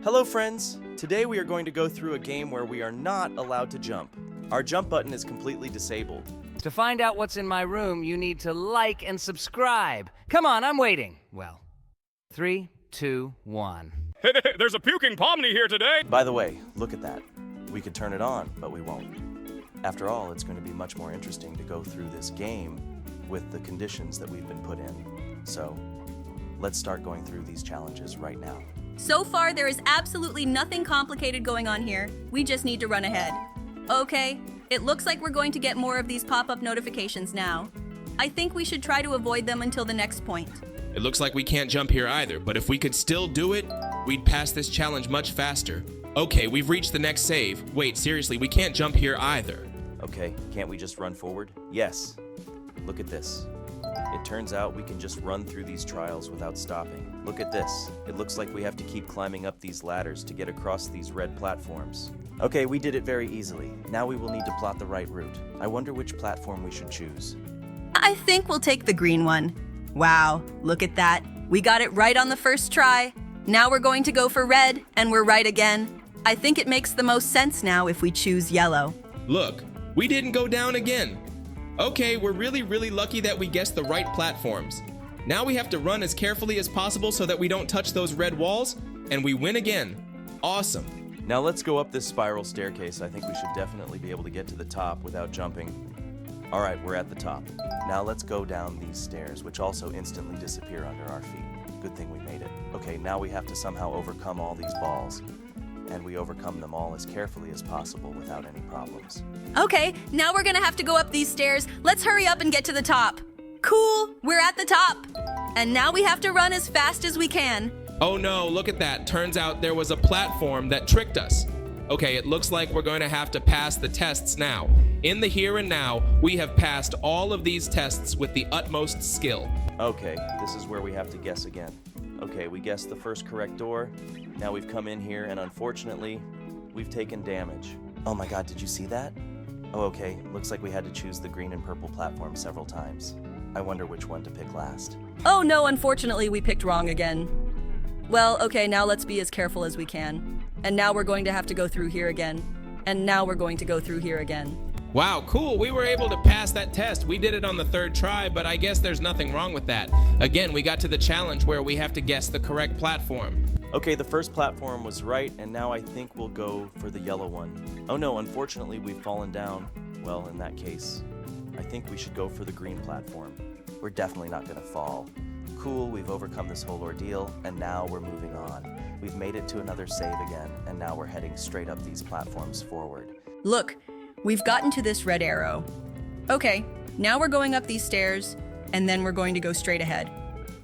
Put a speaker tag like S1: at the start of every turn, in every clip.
S1: Hello friends! Today we are going to go through a game where we are not allowed to jump. Our jump button is completely disabled.
S2: To find out what's in my room, you need to like and subscribe. Come on, I'm waiting. Well, 3, 2, 1.
S3: Hey, there's a puking pomni here today!
S1: By the way, look at that. We could turn it on, but we won't. After all, it's going to be much more interesting to go through this game with the conditions that we've been put in. So, let's start going through these challenges right now.
S4: So far, there is absolutely nothing complicated going on here. We just need to run ahead. Okay, it looks like we're going to get more of these pop-up notifications now. I think we should try to avoid them until the next point.
S5: It looks like we can't jump here either, but if we could still do it, we'd pass this challenge much faster. Okay, we've reached the next save. Wait, seriously, we can't jump here either.
S1: Okay, can't we just run forward? Yes. Look at this. It turns out we can just run through these trials without stopping. Look at this. It looks like we have to keep climbing up these ladders to get across these red platforms. Okay, we did it very easily. Now we will need to plot the right route. I wonder which platform we should choose.
S4: I think we'll take the green one. Wow, look at that. We got it right on the first try. Now we're going to go for red, and we're right again. I think it makes the most sense now if we choose yellow.
S5: Look, we didn't go down again. Okay, we're really lucky that we guessed the right platforms. Now we have to run as carefully as possible so that we don't touch those red walls, and we win again. Awesome.
S1: Now let's go up this spiral staircase. I think we should definitely be able to get to the top without jumping. All right, we're at the top. Now let's go down these stairs, which also instantly disappear under our feet. Good thing we made it. Okay, now we have to somehow overcome all these balls. And we overcome them all as carefully as possible without any problems.
S4: Okay, now we're gonna have to go up these stairs. Let's hurry up and get to the top. Cool, we're at the top. And now we have to run as fast as we can.
S5: Oh no, look at that. Turns out there was a platform that tricked us. Okay, it looks like we're going to have to pass the tests now. In the here and now, we have passed all of these tests with the utmost skill.
S1: Okay, this is where we have to guess again. Okay, we guessed the first correct door. Now we've come in here and unfortunately, we've taken damage. Oh my god, did you see that? Oh, okay, looks like we had to choose the green and purple platform several times. I wonder which one to pick last.
S4: Oh no, unfortunately we picked wrong again. Well, okay, now let's be as careful as we can. And now we're going to have to go through here again. And now we're going to go through here again.
S5: Wow, cool. We were able to pass that test. We did it on the third try, but I guess there's nothing wrong with that. Again, we got to the challenge where we have to guess the correct platform.
S1: Okay, the first platform was right, and now I think we'll go for the yellow one. Oh no, unfortunately we've fallen down. Well, in that case, I think we should go for the green platform. We're definitely not gonna fall. Cool, we've overcome this whole ordeal, and now we're moving on. We've made it to another save again, and now we're heading straight up these platforms forward.
S4: Look, we've gotten to this red arrow. Okay, now we're going up these stairs, and then we're going to go straight ahead.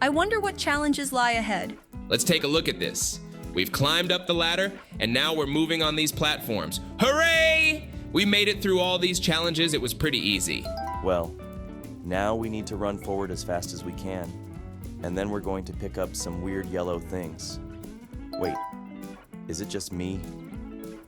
S4: I wonder what challenges lie ahead.
S5: Let's take a look at this. We've climbed up the ladder, and now we're moving on these platforms. Hooray! We made it through all these challenges. It was pretty easy.
S1: Well, now we need to run forward as fast as we can, and then we're going to pick up some weird yellow things. Wait, is it just me?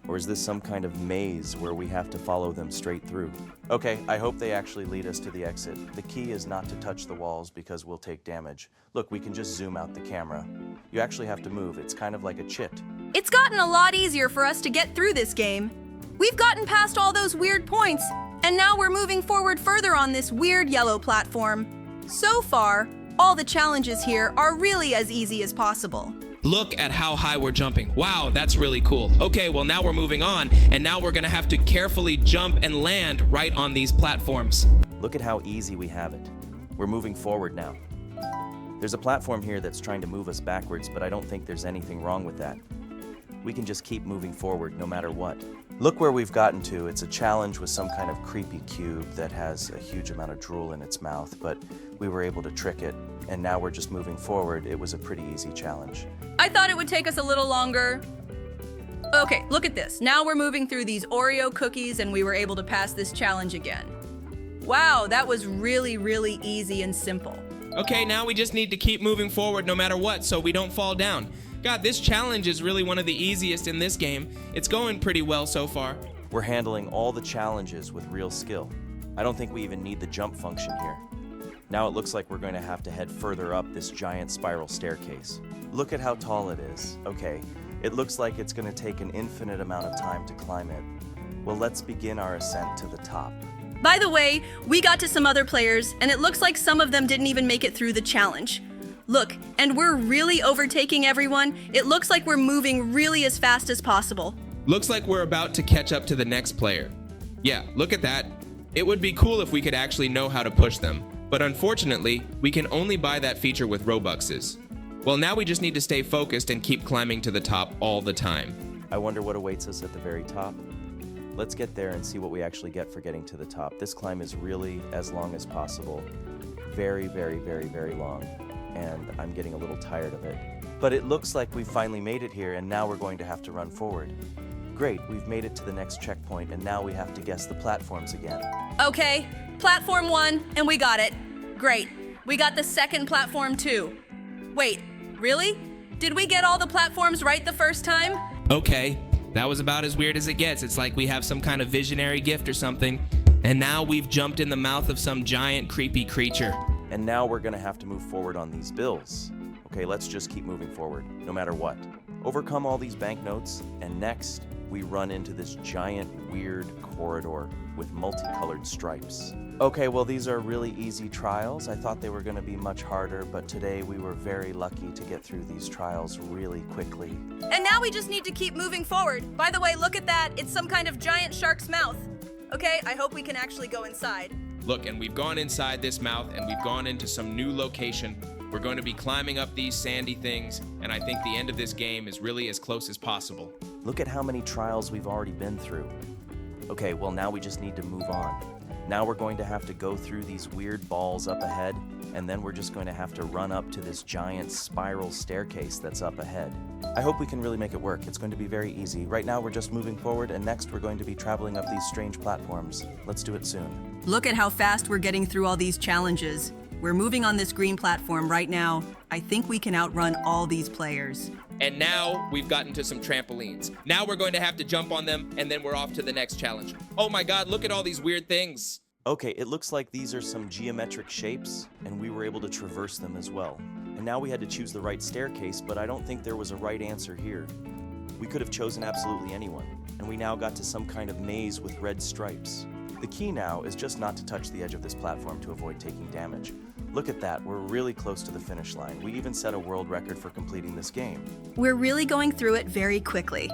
S1: Or is this some kind of maze where we have to follow them straight through? Okay, I hope they actually lead us to the exit. The key is not to touch the walls because we'll take damage. Look, we can just zoom out the camera. You actually have to move. It's kind of like a chit.
S4: It's gotten a lot easier for us to get through this game. We've gotten past all those weird points, and now we're moving forward further on this weird yellow platform. So far, all the challenges here are really as easy as possible.
S5: Look at how high we're jumping. Wow, that's really cool. Okay, well now we're moving on, and now we're gonna have to carefully jump and land right on these platforms.
S1: Look at how easy we have it. We're moving forward now. There's a platform here that's trying to move us backwards, but I don't think there's anything wrong with that. We can just keep moving forward no matter what. Look where we've gotten to. It's a challenge with some kind of creepy cube that has a huge amount of drool in its mouth, but we were able to trick it, and now we're just moving forward. It was a pretty easy challenge.
S4: I thought it would take us a little longer. Okay, look at this. Now we're moving through these Oreo cookies, and we were able to pass this challenge again. Wow, that was really easy and simple.
S5: Okay, now we just need to keep moving forward no matter what so we don't fall down. God, this challenge is really one of the easiest in this game. It's going pretty well so far.
S1: We're handling all the challenges with real skill. I don't think we even need the jump function here. Now it looks like we're going to have to head further up this giant spiral staircase. Look at how tall it is. Okay, It looks like it's going to take an infinite amount of time to climb it. Well, let's begin our ascent to the top.
S4: By the way, we got to some other players, and it looks like some of them didn't even make it through the challenge. Look, and we're really overtaking everyone. It looks like we're moving really as fast as possible.
S5: Looks like we're about to catch up to the next player. Yeah, look at that. It would be cool if we could actually know how to push them, but unfortunately, we can only buy that feature with Robuxes. Well, now we just need to stay focused and keep climbing to the top all the time.
S1: I wonder what awaits us at the very top. Let's get there and see what we actually get for getting to the top. This climb is really as long as possible. Very, very, very, very long. And I'm getting a little tired of it. But it looks like we've finally made it here, and now we're going to have to run forward. Great, we've made it to the next checkpoint, and now we have to guess the platforms again.
S4: Okay, platform 1, and we got it. Great, we got the second platform too. Wait, really? Did we get all the platforms right the first time?
S5: Okay, that was about as weird as it gets. It's like we have some kind of visionary gift or something, and now we've jumped in the mouth of some giant creepy creature.
S1: And now we're gonna have to move forward on these bills. Okay, let's just keep moving forward, no matter what. Overcome all these banknotes, and next, we run into this giant, weird corridor with multicolored stripes. Okay, well, these are really easy trials. I thought they were gonna be much harder, but today we were very lucky to get through these trials really quickly.
S4: And now we just need to keep moving forward. By the way, look at that. It's some kind of giant shark's mouth. Okay, I hope we can actually go inside.
S5: Look, and we've gone inside this mouth, and we've gone into some new location. We're going to be climbing up these sandy things, and I think the end of this game is really as close as possible.
S1: Look at how many trials we've already been through. Okay, well, now we just need to move on. Now we're going to have to go through these weird balls up ahead, and then we're just going to have to run up to this giant spiral staircase that's up ahead. I hope we can really make it work. It's going to be very easy. Right now we're just moving forward, and next we're going to be traveling up these strange platforms. Let's do it soon.
S4: Look at how fast we're getting through all these challenges. We're moving on this green platform right now. I think we can outrun all these players.
S5: And now we've gotten to some trampolines. Now we're going to have to jump on them, and then we're off to the next challenge. Oh my God, look at all these weird things.
S1: Okay, it looks like these are some geometric shapes, and we were able to traverse them as well. And now we had to choose the right staircase, but I don't think there was a right answer here. We could have chosen absolutely anyone, and we now got to some kind of maze with red stripes. The key now is just not to touch the edge of this platform to avoid taking damage. Look at that, we're really close to the finish line. We even set a world record for completing this game.
S4: We're really going through it very quickly.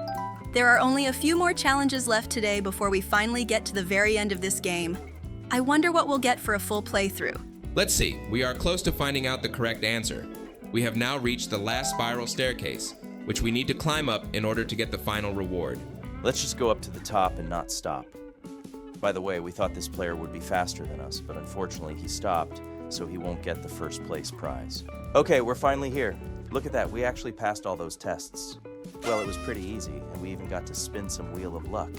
S4: There are only a few more challenges left today before we finally get to the very end of this game. I wonder what we'll get for a full playthrough.
S5: Let's see, we are close to finding out the correct answer. We have now reached the last spiral staircase, which we need to climb up in order to get the final reward.
S1: Let's just go up to the top and not stop. By the way, we thought this player would be faster than us, but unfortunately he stopped, so he won't get the first place prize. Okay, we're finally here. Look at that, we actually passed all those tests. Well, it was pretty easy, and we even got to spin some Wheel of Luck.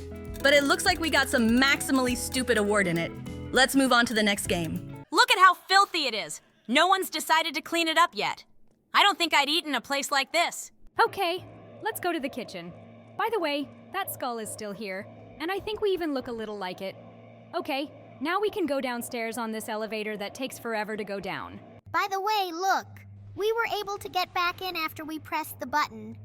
S4: But it looks like we got some maximally stupid award in it. Let's move on to the next game.
S6: Look at how filthy it is. No one's decided to clean it up yet. I don't think I'd eat in a place like this.
S7: Okay, let's go to the kitchen. By the way, that skull is still here, and I think we even look a little like it. Okay, now we can go downstairs on this elevator that takes forever to go down.
S8: By the way, look. We were able to get back in after we pressed the button.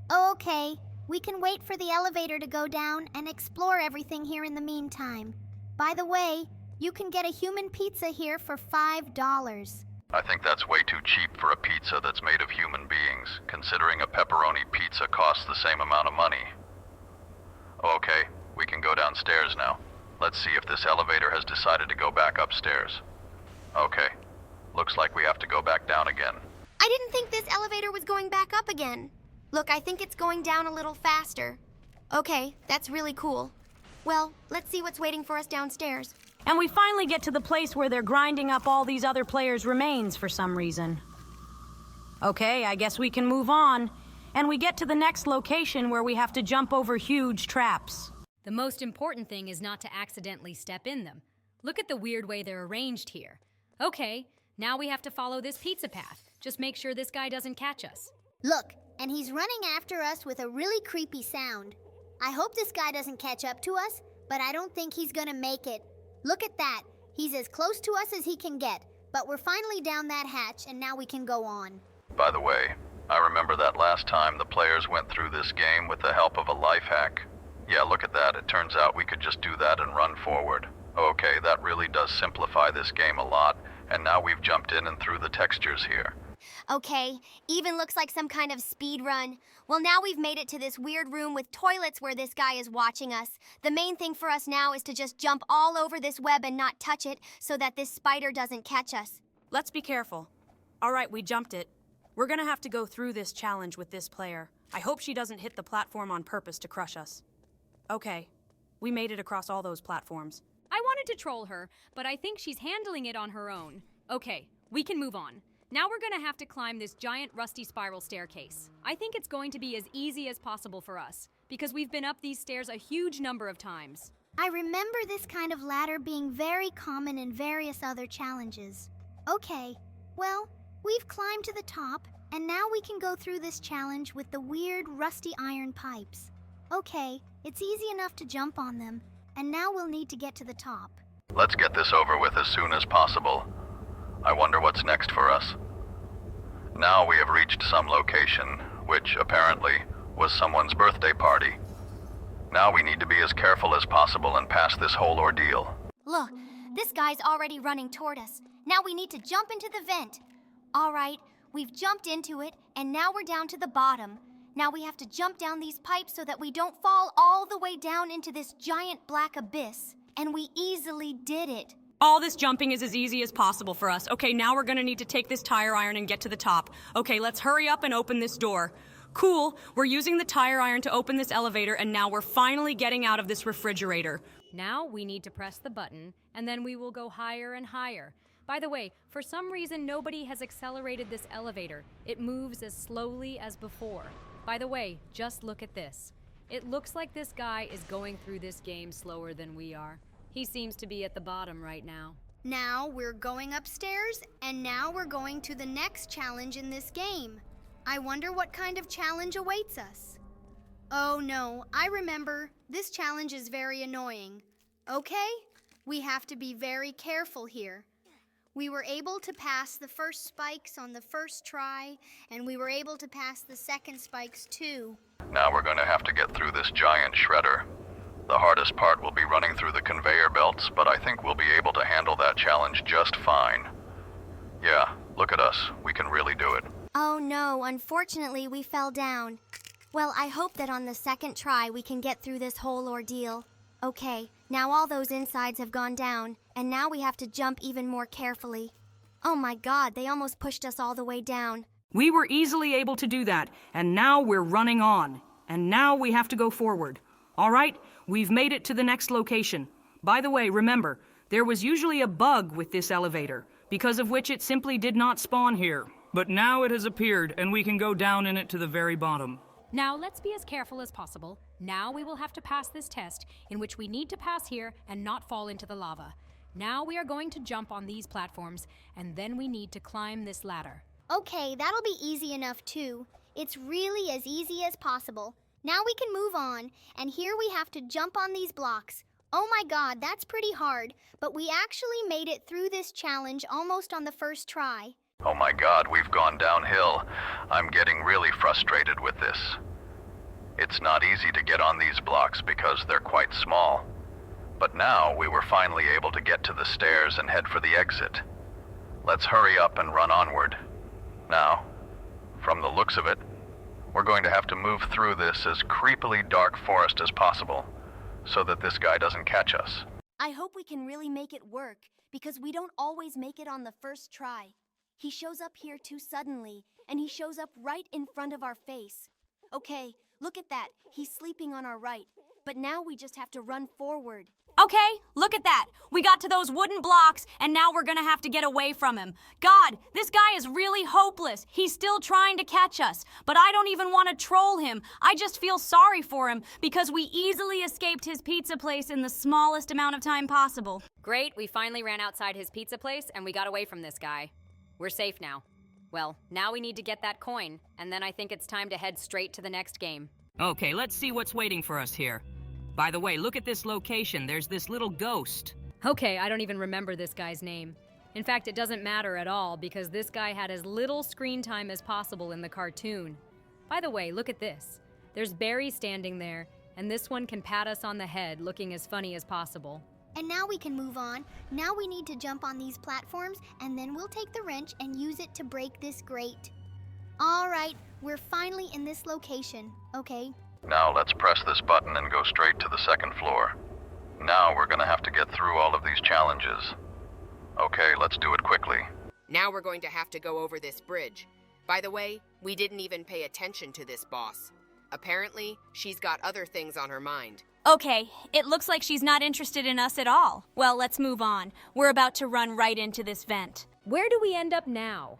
S8: Oh, okay. We can wait for the elevator to go down and explore everything here in the meantime. By the way, you can get a human pizza here for $5.
S9: I think that's way too cheap for a pizza that's made of human beings, considering a pepperoni pizza costs the same amount of money. Okay, we can go downstairs now. Let's see if this elevator has decided to go back upstairs. Okay, looks like we have to go back down again.
S8: I didn't think this elevator was going back up again. Look, I think it's going down a little faster. Okay, that's really cool. Well, let's see what's waiting for us downstairs.
S6: And we finally get to the place where they're grinding up all these other players' remains for some reason. Okay, I guess we can move on. And we get to the next location where we have to jump over huge traps.
S7: The most important thing is not to accidentally step in them. Look at the weird way they're arranged here. Okay, now we have to follow this pizza path. Just make sure this guy doesn't catch us.
S8: Look, and he's running after us with a really creepy sound. I hope this guy doesn't catch up to us, but I don't think he's gonna make it. Look at that. He's as close to us as he can get, but we're finally down that hatch and now we can go on.
S9: By the way, I remember that last time the players went through this game with the help of a life hack. Yeah, look at that. It turns out we could just do that and run forward. Okay, that really does simplify this game a lot, and now we've jumped in and through the textures here.
S10: Okay, even looks like some kind of speed run. Well, now we've made it to this weird room with toilets where this guy is watching us. The main thing for us now is to just jump all over this web and not touch it so that this spider doesn't catch us.
S6: Let's be careful. All right, we jumped it. We're gonna have to go through this challenge with this player. I hope she doesn't hit the platform on purpose to crush us. Okay, we made it across all those platforms.
S7: I wanted to troll her, but I think she's handling it on her own. Okay, we can move on. Now we're gonna have to climb this giant rusty spiral staircase. I think it's going to be as easy as possible for us, because we've been up these stairs a huge number of times.
S8: I remember this kind of ladder being very common in various other challenges. Okay, well, we've climbed to the top, and now we can go through this challenge with the weird rusty iron pipes. Okay, it's easy enough to jump on them, and now we'll need to get to the top.
S9: Let's get this over with as soon as possible. I wonder what's next for us. Now we have reached some location, which apparently was someone's birthday party. Now we need to be as careful as possible and pass this whole ordeal.
S10: Look, this guy's already running toward us. Now we need to jump into the vent. All right, we've jumped into it, and now we're down to the bottom. Now we have to jump down these pipes so that we don't fall all the way down into this giant black abyss. And we easily did it.
S6: All this jumping is as easy as possible for us. Okay, now we're gonna need to take this tire iron and get to the top. Okay, let's hurry up and open this door. Cool, we're using the tire iron to open this elevator, and now we're finally getting out of this refrigerator.
S7: Now we need to press the button, and then we will go higher and higher. By the way, for some reason, nobody has accelerated this elevator. It moves as slowly as before. By the way, just look at this. It looks like this guy is going through this game slower than we are. He seems to be at the bottom right now.
S8: Now we're going upstairs, and now we're going to the next challenge in this game. I wonder what kind of challenge awaits us. Oh no, I remember. This challenge is very annoying. Okay, we have to be very careful here. We were able to pass the first spikes on the first try, and we were able to pass the second spikes too.
S9: Now we're going to have to get through this giant shredder. The hardest part will be running through the conveyor belts, but I think we'll be able to handle that challenge just fine. Yeah, look at us. We can really do it.
S10: Oh no, unfortunately we fell down. Well, I hope that on the second try we can get through this whole ordeal. Okay, now all those insides have gone down, and now we have to jump even more carefully. Oh my god, they almost pushed us all the way down.
S6: We were easily able to do that, and now we're running on. And now we have to go forward. All right, we've made it to the next location. By the way, remember, there was usually a bug with this elevator, because of which it simply did not spawn here. But now it has appeared, and we can go down in it to the very bottom.
S7: Now let's be as careful as possible. Now we will have to pass this test, in which we need to pass here and not fall into the lava. Now we are going to jump on these platforms, and then we need to climb this ladder.
S8: Okay, that'll be easy enough too. It's really as easy as possible. Now we can move on, and here we have to jump on these blocks. Oh my god, that's pretty hard, but we actually made it through this challenge almost on the first try.
S9: Oh my god, we've gone downhill. I'm getting really frustrated with this. It's not easy to get on these blocks because they're quite small. But now we were finally able to get to the stairs and head for the exit. Let's hurry up and run onward. Now, from the looks of it, we're going to have to move through this as creepily dark forest as possible, so that this guy doesn't catch us.
S10: I hope we can really make it work, because we don't always make it on the first try. He shows up here too suddenly, and he shows up right in front of our face. Okay, look at that. He's sleeping on our right, but now we just have to run forward.
S6: Okay, look at that. We got to those wooden blocks, and now we're gonna have to get away from him. God, this guy is really hopeless. He's still trying to catch us, but I don't even want to troll him. I just feel sorry for him because we easily escaped his pizza place in the smallest amount of time possible.
S7: Great, we finally ran outside his pizza place and we got away from this guy. We're safe now. Well, now we need to get that coin, and then I think it's time to head straight to the next game.
S6: Okay, let's see what's waiting for us here. By the way, look at this location. There's this little ghost.
S7: Okay, I don't even remember this guy's name. In fact, it doesn't matter at all because this guy had as little screen time as possible in the cartoon. By the way, look at this. There's Barry standing there, and this one can pat us on the head, looking as funny as possible.
S8: And now we can move on. Now we need to jump on these platforms, and then we'll take the wrench and use it to break this grate. All right, we're finally in this location, okay?
S9: Now let's press this button and go straight to the second floor. Now we're gonna have to get through all of these challenges. Okay, let's do it quickly.
S11: Now we're going to have to go over this bridge. By the way, we didn't even pay attention to this boss. Apparently, she's got other things on her mind.
S12: Okay, it looks like she's not interested in us at all. Well, let's move on. We're about to run right into this vent.
S7: Where do we end up now?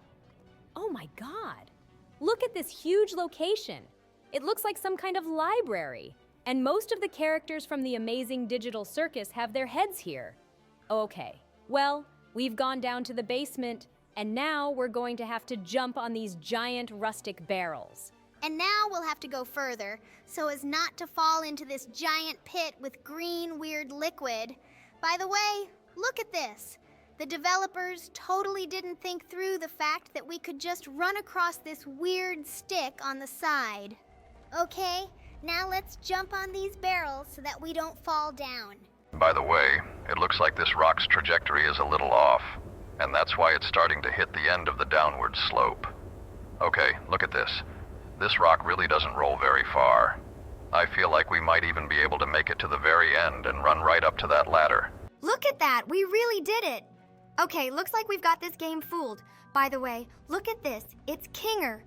S7: Oh my God. Look at this huge location. It looks like some kind of library. And most of the characters from the amazing digital circus have their heads here. Okay, well, we've gone down to the basement, and now we're going to have to jump on these giant rustic barrels.
S8: And now we'll have to go further, so as not to fall into this giant pit with green, weird liquid. By the way, look at this. The developers totally didn't think through the fact that we could just run across this weird stick on the side. Okay, now let's jump on these barrels so that we don't fall down.
S9: By the way, it looks like this rock's trajectory is a little off, and that's why it's starting to hit the end of the downward slope. Okay, look at this. This rock really doesn't roll very far. I feel like we might even be able to make it to the very end and run right up to that ladder.
S10: Look at that! We really did it! Okay, looks like we've got this game fooled. By the way, look at this. It's Kinger.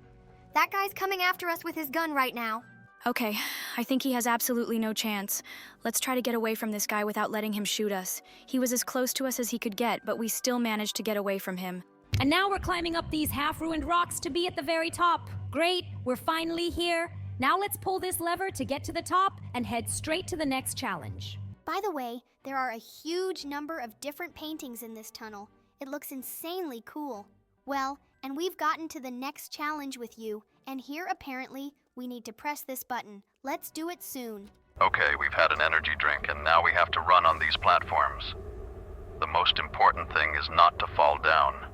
S10: That guy's coming after us with his gun right now.
S12: Okay, I think he has absolutely no chance. Let's try to get away from this guy without letting him shoot us. He was as close to us as he could get, but we still managed to get away from him.
S7: And now we're climbing up these half-ruined rocks to be at the very top. Great, we're finally here. Now let's pull this lever to get to the top and head straight to the next challenge.
S8: By the way, there are a huge number of different paintings in this tunnel. It looks insanely cool. Well, and we've gotten to the next challenge with you, and here apparently we need to press this button. Let's do it soon.
S9: Okay, we've had an energy drink, and now we have to run on these platforms. The most important thing is not to fall down.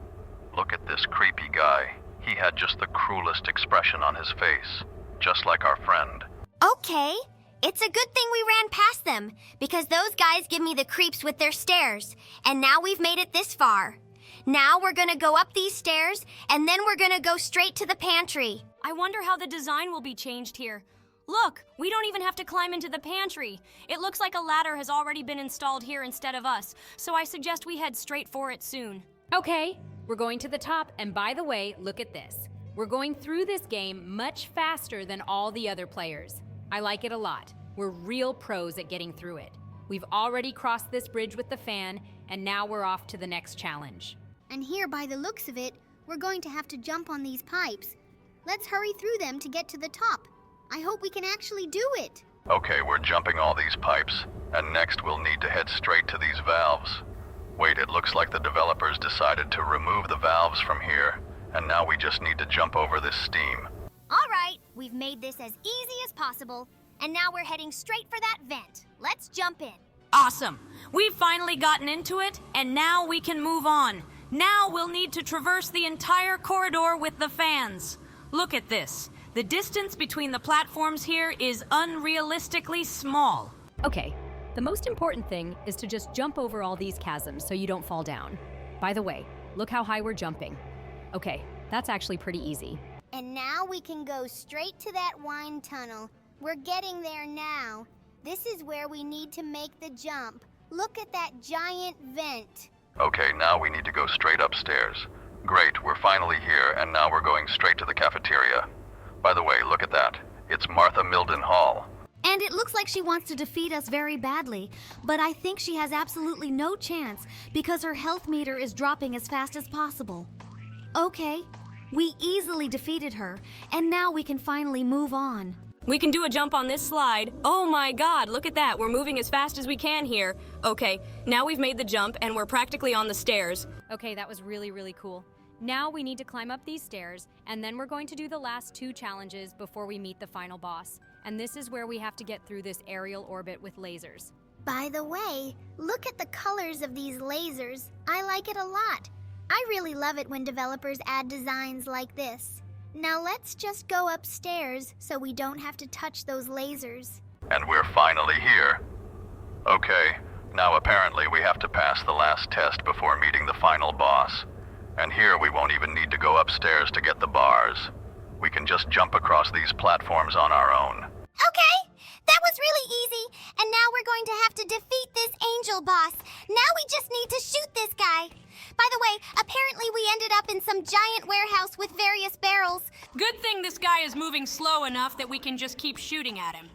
S9: Look at this creepy guy. He had just the cruelest expression on his face, just like our friend.
S10: Okay, it's a good thing we ran past them, because those guys give me the creeps with their stairs, and now we've made it this far. Now we're gonna go up these stairs, and then we're gonna go straight to the pantry.
S12: I wonder how the design will be changed here. Look, we don't even have to climb into the pantry. It looks like a ladder has already been installed here instead of us, so I suggest we head straight for it soon.
S7: Okay, we're going to the top, and by the way, look at this. We're going through this game much faster than all the other players. I like it a lot. We're real pros at getting through it. We've already crossed this bridge with the fan, and now we're off to the next challenge.
S8: And here, by the looks of it, we're going to have to jump on these pipes. Let's hurry through them to get to the top. I hope we can actually do it.
S9: Okay, we're jumping all these pipes, and next we'll need to head straight to these valves. Wait, it looks like the developers decided to remove the valves from here, and now we just need to jump over this steam.
S10: All right, we've made this as easy as possible, and now we're heading straight for that vent. Let's jump in.
S12: Awesome! We've finally gotten into it, and now we can move on. Now we'll need to traverse the entire corridor with the fans. Look at this. The distance between the platforms here is unrealistically small.
S7: Okay, the most important thing is to just jump over all these chasms so you don't fall down. By the way, look how high we're jumping. Okay, that's actually pretty easy.
S8: And now we can go straight to that wine tunnel. We're getting there now. This is where we need to make the jump. Look at that giant vent.
S9: Okay, now we need to go straight upstairs. Great, we're finally here, and now we're going straight to the cafeteria. By the way, look at that. It's Martha Milden Hall.
S10: And it looks like she wants to defeat us very badly, but I think she has absolutely no chance because her health meter is dropping as fast as possible. Okay, we easily defeated her, and now we can finally move on.
S12: We can do a jump on this slide. Oh my God, look at that. We're moving as fast as we can here. Okay, now we've made the jump and we're practically on the stairs.
S7: Okay, that was really, really cool. Now we need to climb up these stairs, and then we're going to do the last 2 challenges before we meet the final boss. And this is where we have to get through this aerial orbit with lasers.
S8: By the way, look at the colors of these lasers. I like it a lot. I really love it when developers add designs like this. Now let's just go upstairs so we don't have to touch those lasers.
S9: And we're finally here. Okay, now apparently we have to pass the last test before meeting the final boss. And here we won't even need to go upstairs to get the bars. We can just jump across these platforms on our own.
S10: Okay, that was really easy. And now we're going to have to defeat this angel boss. Now we just need to shoot this guy. By the way, apparently we ended up in some giant warehouse with various barrels.
S6: Good thing this guy is moving slow enough that we can just keep shooting at him.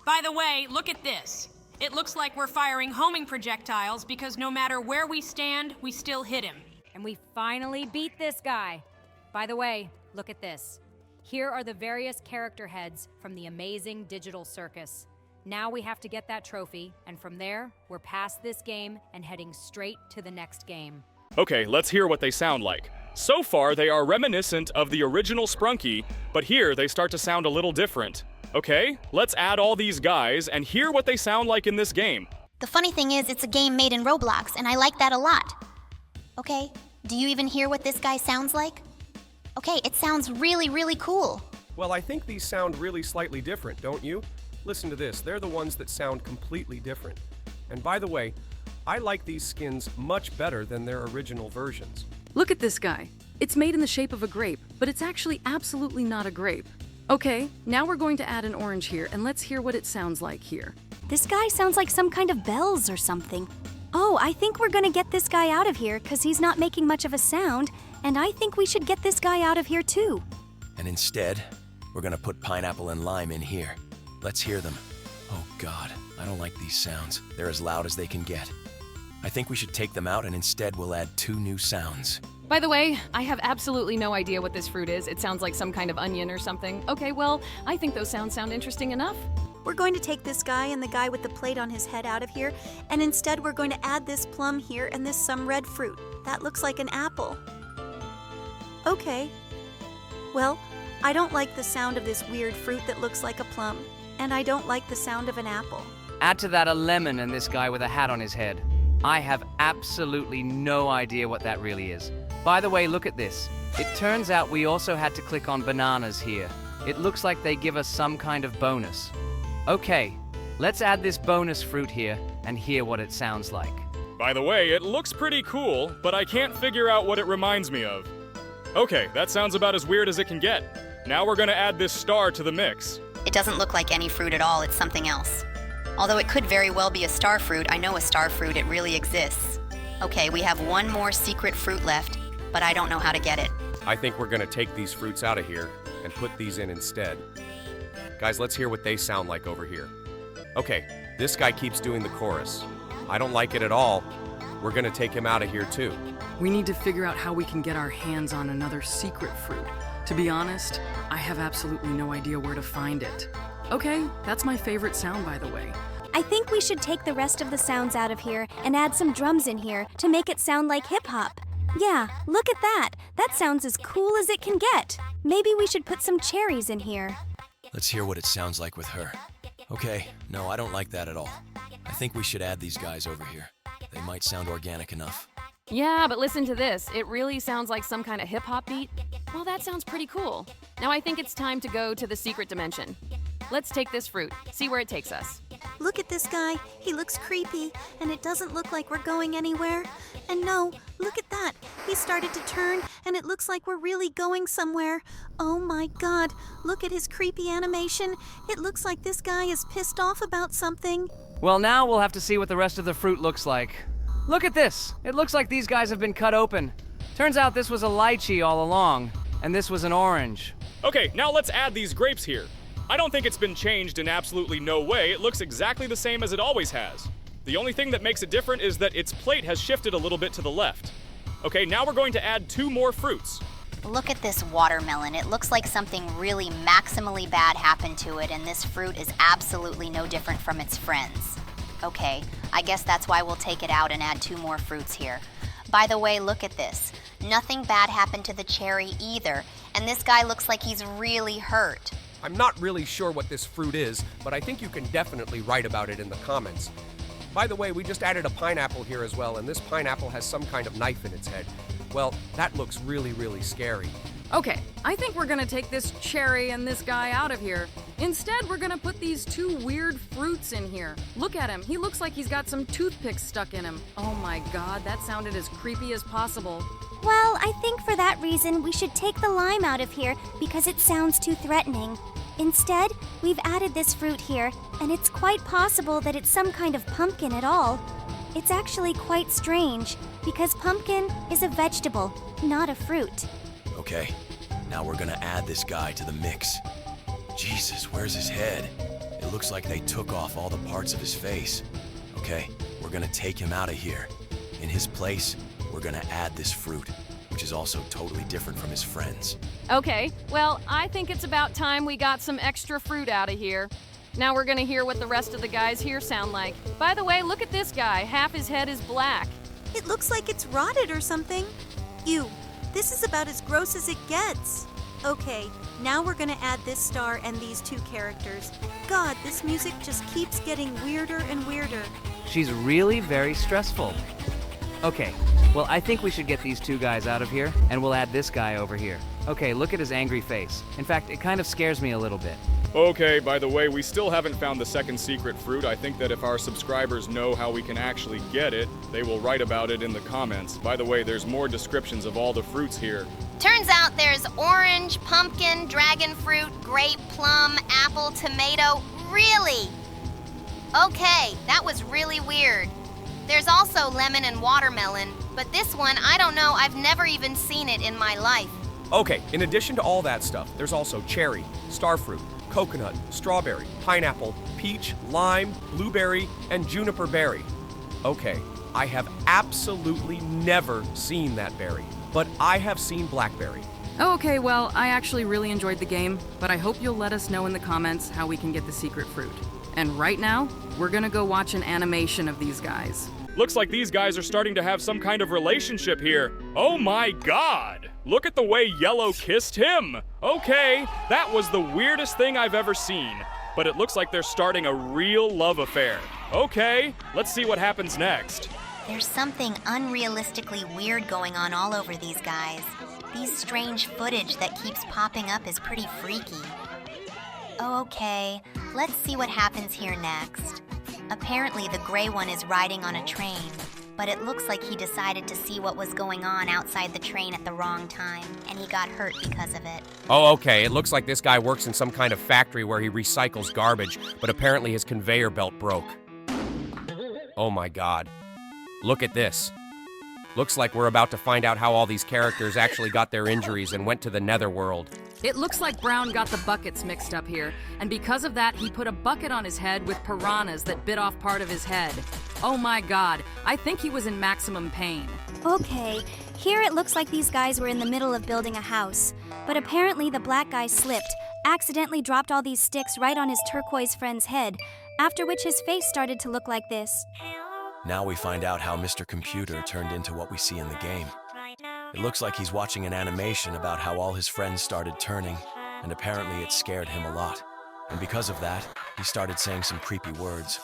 S6: By the way, look at this. It looks like we're firing homing projectiles because no matter where we stand, we still hit him.
S7: And we finally beat this guy. By the way, look at this. Here are the various character heads from the amazing digital circus. Now we have to get that trophy, and from there, we're past this game and heading straight to the next game.
S3: Okay, let's hear what they sound like. So far, they are reminiscent of the original Sprunki, but here they start to sound a little different. Okay, let's add all these guys and hear what they sound like in this game.
S10: The funny thing is, it's a game made in Roblox, and I like that a lot. Okay, do you even hear what this guy sounds like? Okay, it sounds really, really cool.
S13: Well, I think these sound really slightly different, don't you? Listen to this, they're the ones that sound completely different. And by the way, I like these skins much better than their original versions.
S14: Look at this guy. It's made in the shape of a grape, but it's actually absolutely not a grape. Okay, now we're going to add an orange here, and let's hear what it sounds like here.
S10: This guy sounds like some kind of bells or something. Oh, I think we're gonna get this guy out of here because he's not making much of a sound, and I think we should get this guy out of here too.
S15: And instead, we're gonna put pineapple and lime in here. Let's hear them. Oh God, I don't like these sounds. They're as loud as they can get. I think we should take them out and instead we'll add 2 new sounds.
S14: By the way, I have absolutely no idea what this fruit is. It sounds like some kind of onion or something. Okay, well, I think those sounds sound interesting enough.
S4: We're going to take this guy and the guy with the plate on his head out of here, and instead we're going to add this plum here and this some red fruit. That looks like an apple. Okay. Well, I don't like the sound of this weird fruit that looks like a plum, and I don't like the sound of an apple.
S2: Add to that a lemon and this guy with a hat on his head. I have absolutely no idea what that really is. By the way, look at this. It turns out we also had to click on bananas here. It looks like they give us some kind of bonus. Okay, let's add this bonus fruit here and hear what it sounds like.
S3: By the way, it looks pretty cool, but I can't figure out what it reminds me of. Okay, that sounds about as weird as it can get. Now we're gonna add this star to the mix.
S16: It doesn't look like any fruit at all, it's something else. Although it could very well be a star fruit, I know a star fruit, it really exists. Okay, we have one more secret fruit left, but I don't know how to get it.
S13: I think we're gonna take these fruits out of here and put these in instead. Guys, let's hear what they sound like over here. Okay, this guy keeps doing the chorus. I don't like it at all. We're gonna take him out of here too.
S14: We need to figure out how we can get our hands on another secret fruit. To be honest, I have absolutely no idea where to find it. Okay, that's my favorite sound, by the way.
S10: I think we should take the rest of the sounds out of here and add some drums in here to make it sound like hip-hop. Yeah, look at that. That sounds as cool as it can get. Maybe we should put some cherries in here.
S15: Let's hear what it sounds like with her. Okay, no, I don't like that at all. I think we should add these guys over here. They might sound organic enough.
S14: Yeah, but listen to this. It really sounds like some kind of hip-hop beat. Well, that sounds pretty cool. Now I think it's time to go to the secret dimension. Let's take this fruit, see where it takes us.
S4: Look at this guy. He looks creepy, and it doesn't look like we're going anywhere. And no, look at that. He started to turn, and it looks like we're really going somewhere. Oh my God, look at his creepy animation. It looks like this guy is pissed off about something.
S2: Well, now we'll have to see what the rest of the fruit looks like. Look at this. It looks like these guys have been cut open. Turns out this was a lychee all along, and this was an orange.
S3: Okay, now let's add these grapes here. I don't think it's been changed in absolutely no way. It looks exactly the same as it always has. The only thing that makes it different is that its plate has shifted a little bit to the left. Okay, now we're going to add 2 more fruits.
S16: Look at this watermelon. It looks like something really maximally bad happened to it, and this fruit is absolutely no different from its friends. Okay, I guess that's why we'll take it out and add 2 more fruits here. By the way, look at this. Nothing bad happened to the cherry either, and this guy looks like he's really hurt.
S13: I'm not really sure what this fruit is, but I think you can definitely write about it in the comments. By the way, we just added a pineapple here as well, and this pineapple has some kind of knife in its head. Well, that looks really, really scary.
S14: Okay, I think we're gonna take this cherry and this guy out of here. Instead, we're gonna put these two weird fruits in here. Look at him. He looks like he's got some toothpicks stuck in him. Oh my god, that sounded as creepy as possible.
S8: Well, I think for that reason, we should take the lime out of here because it sounds too threatening. Instead, we've added this fruit here, and it's quite possible that it's some kind of pumpkin at all. It's actually quite strange because pumpkin is a vegetable, not a fruit.
S15: Okay, now we're gonna add this guy to the mix. Jesus, where's his head? It looks like they took off all the parts of his face. Okay, we're gonna take him out of here. In his place, we're gonna add this fruit, which is also totally different from his friends.
S14: Okay, well, I think it's about time we got some extra fruit out of here. Now we're gonna hear what the rest of the guys here sound like. By the way, look at this guy. Half his head is black.
S4: It looks like it's rotted or something. Ew, this is about as gross as it gets. Okay, now we're gonna add this star and these two characters. God, this music just keeps getting weirder and weirder.
S2: She's really very stressful. Okay, well, I think we should get these two guys out of here, and we'll add this guy over here. Okay, look at his angry face. In fact, it kind of scares me a little bit.
S3: Okay, by the way, we still haven't found the second secret fruit. I think that if our subscribers know how we can actually get it, they will write about it in the comments. By the way, there's more descriptions of all the fruits here.
S10: Turns out there's orange, pumpkin, dragon fruit, grape, plum, apple, tomato. Really? Okay, that was really weird. There's also lemon and watermelon, but this one, I don't know, I've never even seen it in my life.
S13: Okay, in addition to all that stuff, there's also cherry, starfruit, coconut, strawberry, pineapple, peach, lime, blueberry, and juniper berry. Okay, I have absolutely never seen that berry, but I have seen blackberry.
S14: Okay, well, I actually really enjoyed the game, but I hope you'll let us know in the comments how we can get the secret fruit. And right now, we're gonna go watch an animation of these guys.
S3: Looks like these guys are starting to have some kind of relationship here. Oh my god! Look at the way Yellow kissed him! Okay, that was the weirdest thing I've ever seen. But it looks like they're starting a real love affair. Okay, let's see what happens next.
S16: There's something unrealistically weird going on all over these guys. These strange footage that keeps popping up is pretty freaky. Okay, let's see what happens here next. Apparently the gray one is riding on a train, but it looks like he decided to see what was going on outside the train at the wrong time, and he got hurt because of it.
S13: Oh, okay, it looks like this guy works in some kind of factory where he recycles garbage, but apparently his conveyor belt broke. Oh my god. Look at this. Looks like we're about to find out how all these characters actually got their injuries and went to the netherworld.
S14: It looks like Brown got the buckets mixed up here, and because of that, he put a bucket on his head with piranhas that bit off part of his head. Oh my god, I think he was in maximum pain.
S8: Okay, here it looks like these guys were in the middle of building a house. But apparently the black guy slipped, accidentally dropped all these sticks right on his turquoise friend's head, after which his face started to look like this.
S15: Now we find out how Mr. Computer turned into what we see in the game. It looks like he's watching an animation about how all his friends started turning, and apparently it scared him a lot. And because of that, he started saying some creepy words.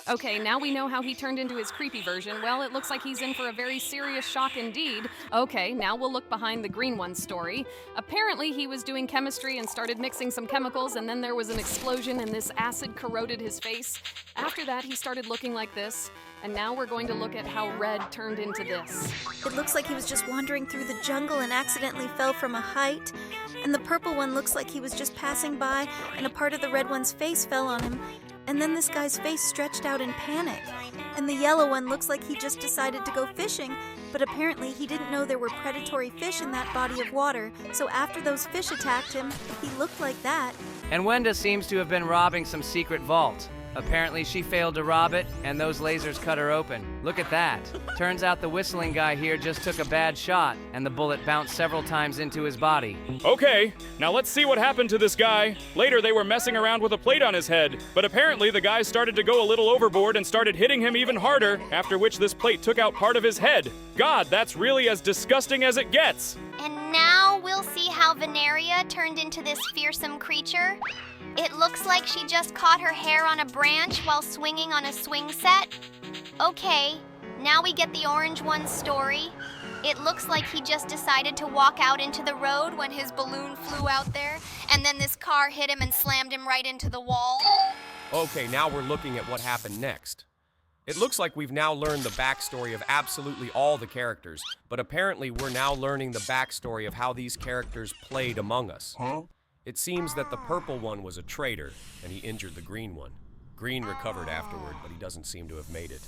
S14: Okay, now we know how he turned into his creepy version. Well, it looks like he's in for a very serious shock indeed. Okay, now we'll look behind the green one's story. Apparently, he was doing chemistry and started mixing some chemicals, and then there was an explosion and this acid corroded his face. After that, he started looking like this. And now we're going to look at how Red turned into this.
S4: It looks like he was just wandering through the jungle and accidentally fell from a height. And the purple one looks like he was just passing by and a part of the red one's face fell on him. And then this guy's face stretched out in panic. And the yellow one looks like he just decided to go fishing, but apparently he didn't know there were predatory fish in that body of water. So after those fish attacked him, he looked like that.
S2: And Wenda seems to have been robbing some secret vault. Apparently she failed to rob it, and those lasers cut her open. Look at that. Turns out the whistling guy here just took a bad shot, and the bullet bounced several times into his body.
S3: Okay, now let's see what happened to this guy. Later they were messing around with a plate on his head, but apparently the guy started to go a little overboard and started hitting him even harder, after which this plate took out part of his head. God, that's really as disgusting as it gets.
S10: And now we'll see how Veneria turned into this fearsome creature. It looks like she just caught her hair on a branch while swinging on a swing set. Okay, now we get the orange one's story.
S16: It looks like he just decided to walk out into the road when his balloon flew out there, and then this car hit him and slammed him right into the wall.
S13: Okay, now we're looking at what happened next. It looks like we've now learned the backstory of absolutely all the characters, but apparently we're now learning the backstory of how these characters played among us. It seems that the purple one was a traitor, and he injured the green one. Green recovered afterward, but he doesn't seem to have made it.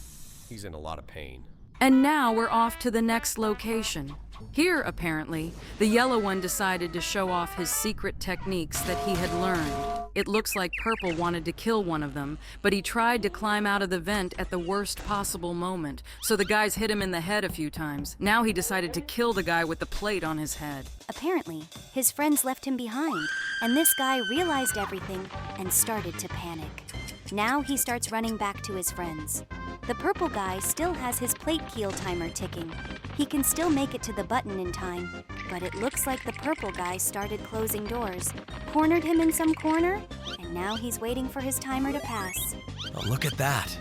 S13: He's in a lot of pain.
S6: And now we're off to the next location. Here, apparently, the yellow one decided to show off his secret techniques that he had learned. It looks like Purple wanted to kill one of them, but he tried to climb out of the vent at the worst possible moment, so the guys hit him in the head a few times. Now he decided to kill the guy with the plate on his head.
S17: Apparently, his friends left him behind, and this guy realized everything and started to panic. Now he starts running back to his friends. The purple guy still has his plate keel timer ticking. He can still make it to the button in time, but it looks like the purple guy started closing doors, cornered him in some corner, and now he's waiting for his timer to pass.
S15: Oh, look at that.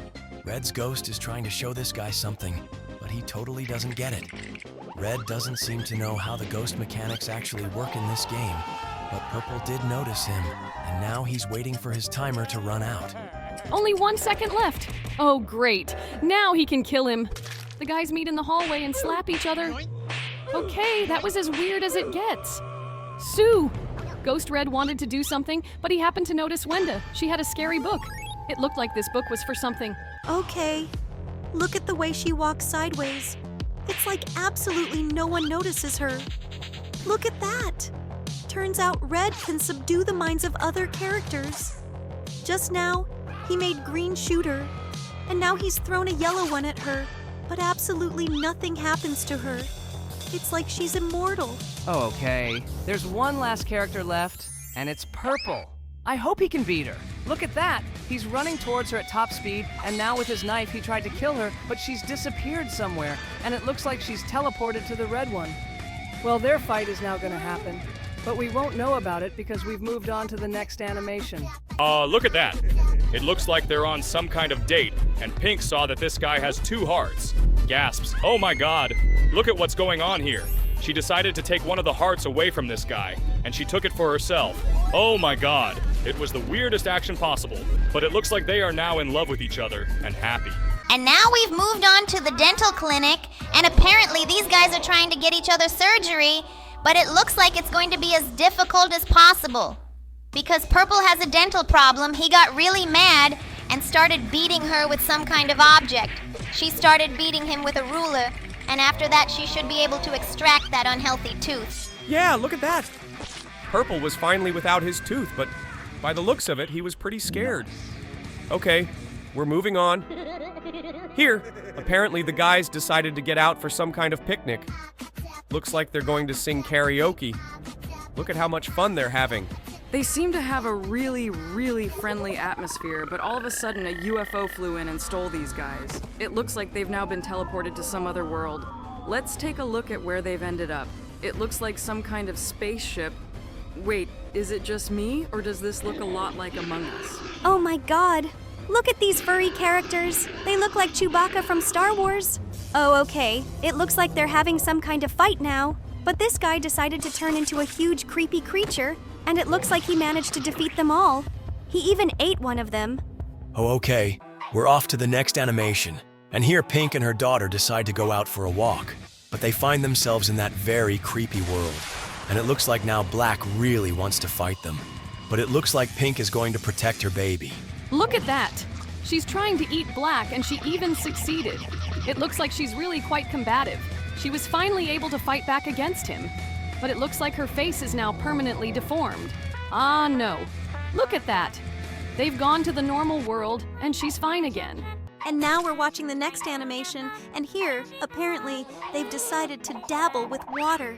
S15: Red's ghost is trying to show this guy something, but he totally doesn't get it. Red doesn't seem to know how the ghost mechanics actually work in this game, but Purple did notice him, and now he's waiting for his timer to run out.
S14: Only 1 second left. Oh, great. Now he can kill him. The guys meet in the hallway and slap each other. Okay, that was as weird as it gets. Sue! Ghost Red wanted to do something, but he happened to notice Wenda. She had a scary book. It looked like this book was for something.
S4: Okay. Look at the way she walks sideways. It's like absolutely no one notices her. Look at that. Turns out Red can subdue the minds of other characters. Just now, he made Green shoot her, and now he's thrown a yellow one at her, but absolutely nothing happens to her. It's like she's immortal.
S2: Oh, okay. There's one last character left, and it's Purple. I hope he can beat her. Look at that. He's running towards her at top speed, and now with his knife he tried to kill her, but she's disappeared somewhere, and it looks like she's teleported to the red one. Well, their fight is now gonna happen, but we won't know about it because we've moved on to the next animation.
S3: Look at that. It looks like they're on some kind of date, and Pink saw that this guy has 2 hearts. Gasps, oh my god, look at what's going on here. She decided to take one of the hearts away from this guy, and she took it for herself. Oh my god, it was the weirdest action possible, but it looks like they are now in love with each other and happy.
S16: And now we've moved on to the dental clinic, and apparently these guys are trying to get each other surgery, but it looks like it's going to be as difficult as possible. Because Purple has a dental problem, he got really mad and started beating her with some kind of object. She started beating him with a ruler, and after that she should be able to extract that unhealthy tooth.
S13: Yeah, look at that. Purple was finally without his tooth, but by the looks of it, he was pretty scared. Okay, we're moving on. Here, apparently the guys decided to get out for some kind of picnic. Looks like they're going to sing karaoke. Look at how much fun they're having.
S6: They seem to have a really, really friendly atmosphere, but all of a sudden a UFO flew in and stole these guys. It looks like they've now been teleported to some other world. Let's take a look at where they've ended up. It looks like some kind of spaceship. Wait, is it just me, or does this look a lot like Among Us?
S17: Oh my god! Look at these furry characters! They look like Chewbacca from Star Wars! Oh, okay. It looks like they're having some kind of fight now. But this guy decided to turn into a huge, creepy creature, and it looks like he managed to defeat them all. He even ate one of them.
S15: Oh, okay. We're off to the next animation. And here Pink and her daughter decide to go out for a walk. But they find themselves in that very creepy world. And it looks like now Black really wants to fight them. But it looks like Pink is going to protect her baby.
S14: Look at that. She's trying to eat Black, and she even succeeded. It looks like she's really quite combative. She was finally able to fight back against him. But it looks like her face is now permanently deformed. Ah, no. Look at that. They've gone to the normal world, and she's fine again.
S4: And now we're watching the next animation, and here, apparently, they've decided to dabble with water.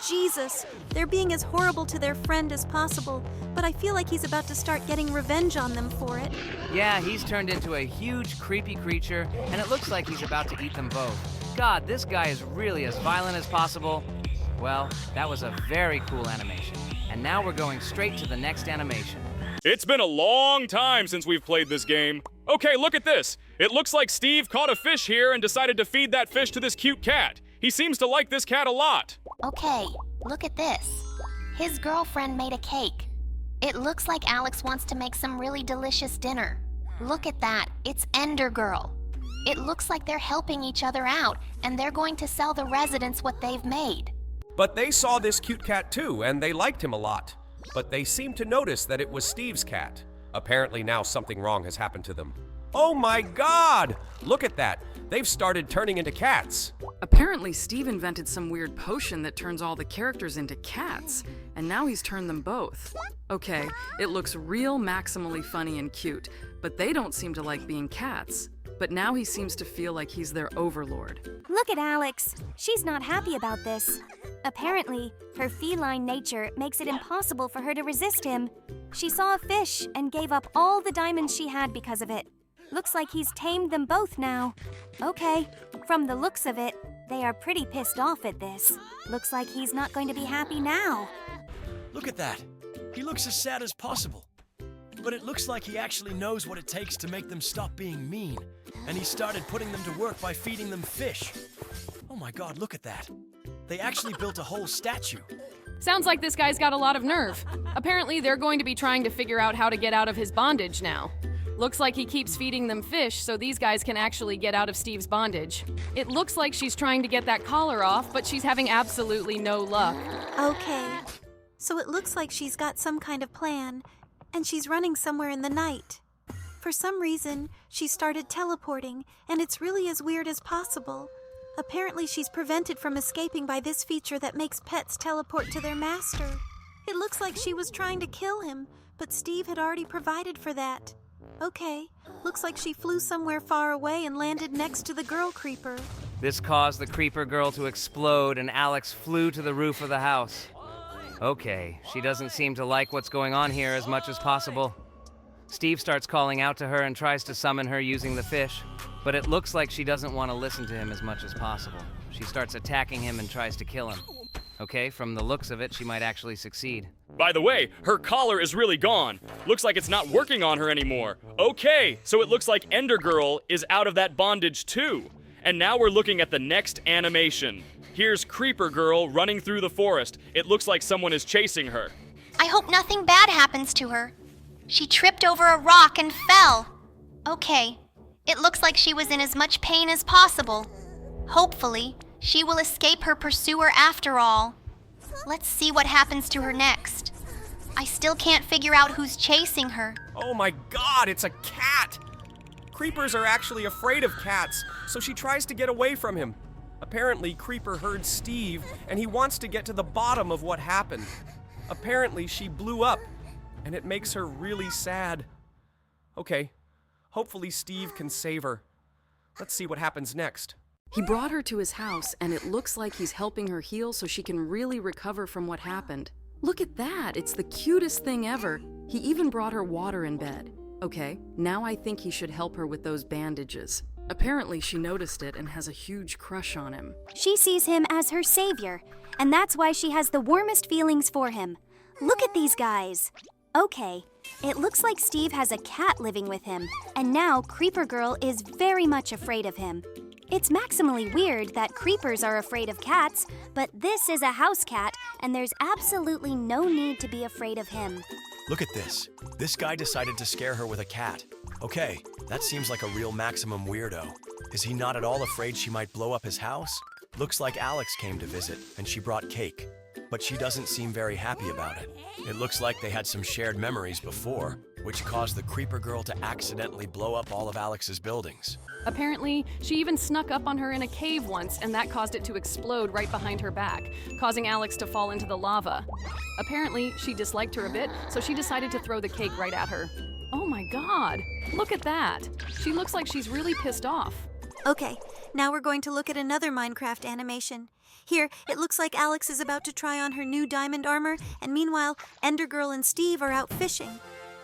S4: Jesus, they're being as horrible to their friend as possible, but I feel like he's about to start getting revenge on them for it.
S2: Yeah, he's turned into a huge, creepy creature, and it looks like he's about to eat them both. God, this guy is really as violent as possible. Well, that was a very cool animation. And now we're going straight to the next animation.
S3: It's been a long time since we've played this game. Okay, look at this. It looks like Steve caught a fish here and decided to feed that fish to this cute cat. He seems to like this cat a lot.
S8: Okay, look at this. His girlfriend made a cake. It looks like Alex wants to make some really delicious dinner. Look at that, it's Ender Girl. It looks like they're helping each other out, and they're going to sell the residents what they've made.
S13: But they saw this cute cat too, and they liked him a lot. But they seemed to notice that it was Steve's cat. Apparently now something wrong has happened to them. Oh my God! Look at that. They've started turning into cats.
S18: Apparently Steve invented some weird potion that turns all the characters into cats, and now he's turned them both. Okay, it looks real maximally funny and cute, but they don't seem to like being cats. But now he seems to feel like he's their overlord.
S17: Look at Alex. She's not happy about this. Apparently, her feline nature makes it impossible for her to resist him. She saw a fish and gave up all the diamonds she had because of it. Looks like he's tamed them both now. Okay, from the looks of it, they are pretty pissed off at this. Looks like he's not going to be happy now.
S15: Look at that. He looks as sad as possible. But it looks like he actually knows what it takes to make them stop being mean. And he started putting them to work by feeding them fish. Oh my God, look at that. They actually built a whole statue.
S14: Sounds like this guy's got a lot of nerve. Apparently, they're going to be trying to figure out how to get out of his bondage now. Looks like he keeps feeding them fish so these guys can actually get out of Steve's bondage. It looks like she's trying to get that collar off, but she's having absolutely no luck.
S19: Okay, so it looks like she's got some kind of plan, and she's running somewhere in the night. For some reason, she started teleporting, and it's really as weird as possible. Apparently, she's prevented from escaping by this feature that makes pets teleport to their master. It looks like she was trying to kill him, but Steve had already provided for that. Okay, looks like she flew somewhere far away and landed next to the girl creeper.
S2: This caused the creeper girl to explode, and Alex flew to the roof of the house. Okay, she doesn't seem to like what's going on here as much as possible. Steve starts calling out to her and tries to summon her using the fish, but it looks like she doesn't want to listen to him as much as possible. She starts attacking him and tries to kill him. Okay, from the looks of it, she might actually succeed.
S3: By the way, her collar is really gone. Looks like it's not working on her anymore. Okay, so it looks like Ender Girl is out of that bondage too. And now we're looking at the next animation. Here's Creeper Girl running through the forest. It looks like someone is chasing her.
S16: I hope nothing bad happens to her. She tripped over a rock and fell. Okay, it looks like she was in as much pain as possible. Hopefully, she will escape her pursuer after all. Let's see what happens to her next. I still can't figure out who's chasing her.
S13: Oh my God, it's a cat! Creepers are actually afraid of cats, so she tries to get away from him. Apparently, Creeper heard Steve, and he wants to get to the bottom of what happened. Apparently, she blew up, and it makes her really sad. Okay, hopefully Steve can save her. Let's see what happens next.
S18: He brought her to his house, and it looks like he's helping her heal so she can really recover from what happened. Look at that, it's the cutest thing ever. He even brought her water in bed. Okay, now I think he should help her with those bandages. Apparently she noticed it and has a huge crush on him.
S17: She sees him as her savior, and that's why she has the warmest feelings for him. Look at these guys. Okay, it looks like Steve has a cat living with him, and now Creeper Girl is very much afraid of him. It's maximally weird that creepers are afraid of cats, but this is a house cat, and there's absolutely no need to be afraid of him.
S15: Look at this. This guy decided to scare her with a cat. Okay, that seems like a real maximum weirdo. Is he not at all afraid she might blow up his house? Looks like Alex came to visit, and she brought cake. But she doesn't seem very happy about it. It looks like they had some shared memories before, which caused the Creeper Girl to accidentally blow up all of Alex's buildings.
S14: Apparently, she even snuck up on her in a cave once, and that caused it to explode right behind her back, causing Alex to fall into the lava. Apparently, she disliked her a bit, so she decided to throw the cake right at her. Oh my God, look at that. She looks like she's really pissed off.
S19: Okay, now we're going to look at another Minecraft animation. Here, it looks like Alex is about to try on her new diamond armor, and meanwhile, Ender Girl and Steve are out fishing.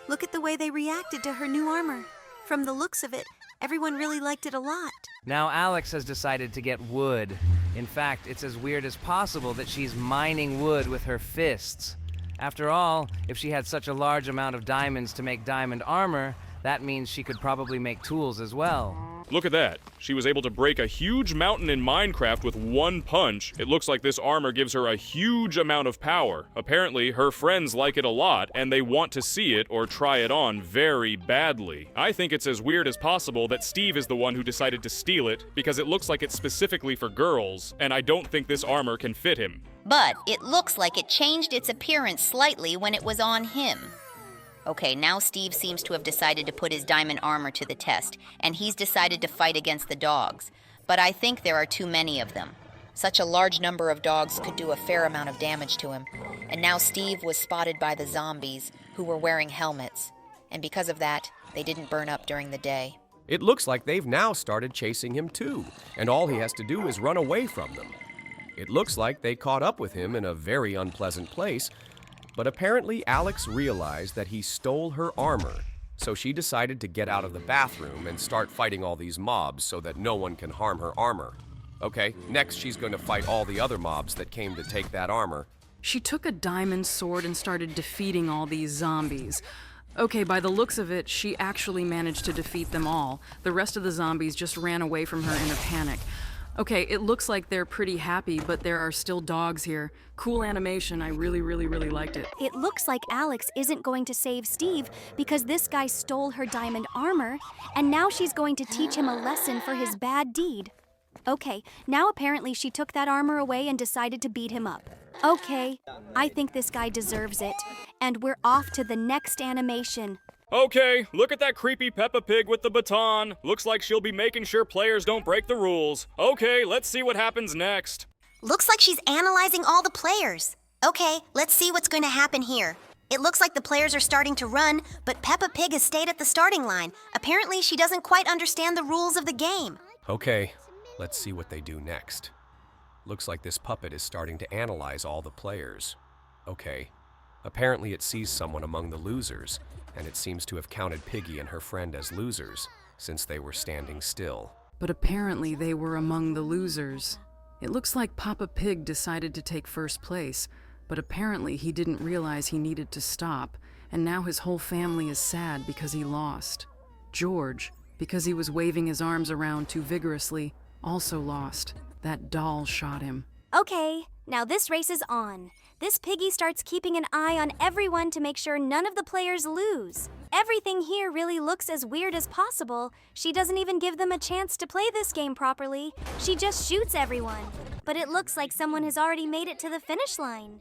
S19: Look at the way they reacted to her new armor. From the looks of it, everyone really liked it a lot.
S2: Now Alex has decided to get wood. In fact, it's as weird as possible that she's mining wood with her fists. After all, if she had such a large amount of diamonds to make diamond armor, that means she could probably make tools as well.
S3: Look at that. She was able to break a huge mountain in Minecraft with one punch. It looks like this armor gives her a huge amount of power. Apparently, her friends like it a lot, and they want to see it or try it on very badly. I think it's as weird as possible that Steve is the one who decided to steal it, because it looks like it's specifically for girls, and I don't think this armor can fit him.
S16: But it looks like it changed its appearance slightly when it was on him. Okay, now Steve seems to have decided to put his diamond armor to the test, and he's decided to fight against the dogs. But I think there are too many of them. Such a large number of dogs could do a fair amount of damage to him. And now Steve was spotted by the zombies, who were wearing helmets. And because of that, they didn't burn up during the day.
S13: It looks like they've now started chasing him too, and all he has to do is run away from them. It looks like they caught up with him in a very unpleasant place, but apparently Alex realized that he stole her armor, so she decided to get out of the bathroom and start fighting all these mobs so that no one can harm her armor. Okay, next she's going to fight all the other mobs that came to take that armor.
S18: She took a diamond sword and started defeating all these zombies. Okay, by the looks of it, she actually managed to defeat them all. The rest of the zombies just ran away from her in a panic. Okay, it looks like they're pretty happy, but there are still dogs here. Cool animation, I really liked it.
S17: It looks like Alex isn't going to save Steve because this guy stole her diamond armor, and now she's going to teach him a lesson for his bad deed. Okay, now apparently she took that armor away and decided to beat him up. Okay, I think this guy deserves it, and we're off to the next animation.
S3: Okay, look at that creepy Peppa Pig with the baton. Looks like she'll be making sure players don't break the rules. Okay, let's see what happens next.
S10: Looks like she's analyzing all the players. Okay, let's see what's going to happen here. It looks like the players are starting to run, but Peppa Pig has stayed at the starting line. Apparently, she doesn't quite understand the rules of the game.
S13: Okay, let's see what they do next. Looks like this puppet is starting to analyze all the players. Okay, apparently it sees someone among the losers, and it seems to have counted Piggy and her friend as losers, since they were standing still.
S18: But apparently they were among the losers. It looks like Papa Pig decided to take first place, but apparently he didn't realize he needed to stop, and now his whole family is sad because he lost. George, because he was waving his arms around too vigorously, also lost. That doll shot him.
S17: Okay, now this race is on. This piggy starts keeping an eye on everyone to make sure none of the players lose. Everything here really looks as weird as possible. She doesn't even give them a chance to play this game properly. She just shoots everyone. But it looks like someone has already made it to the finish line.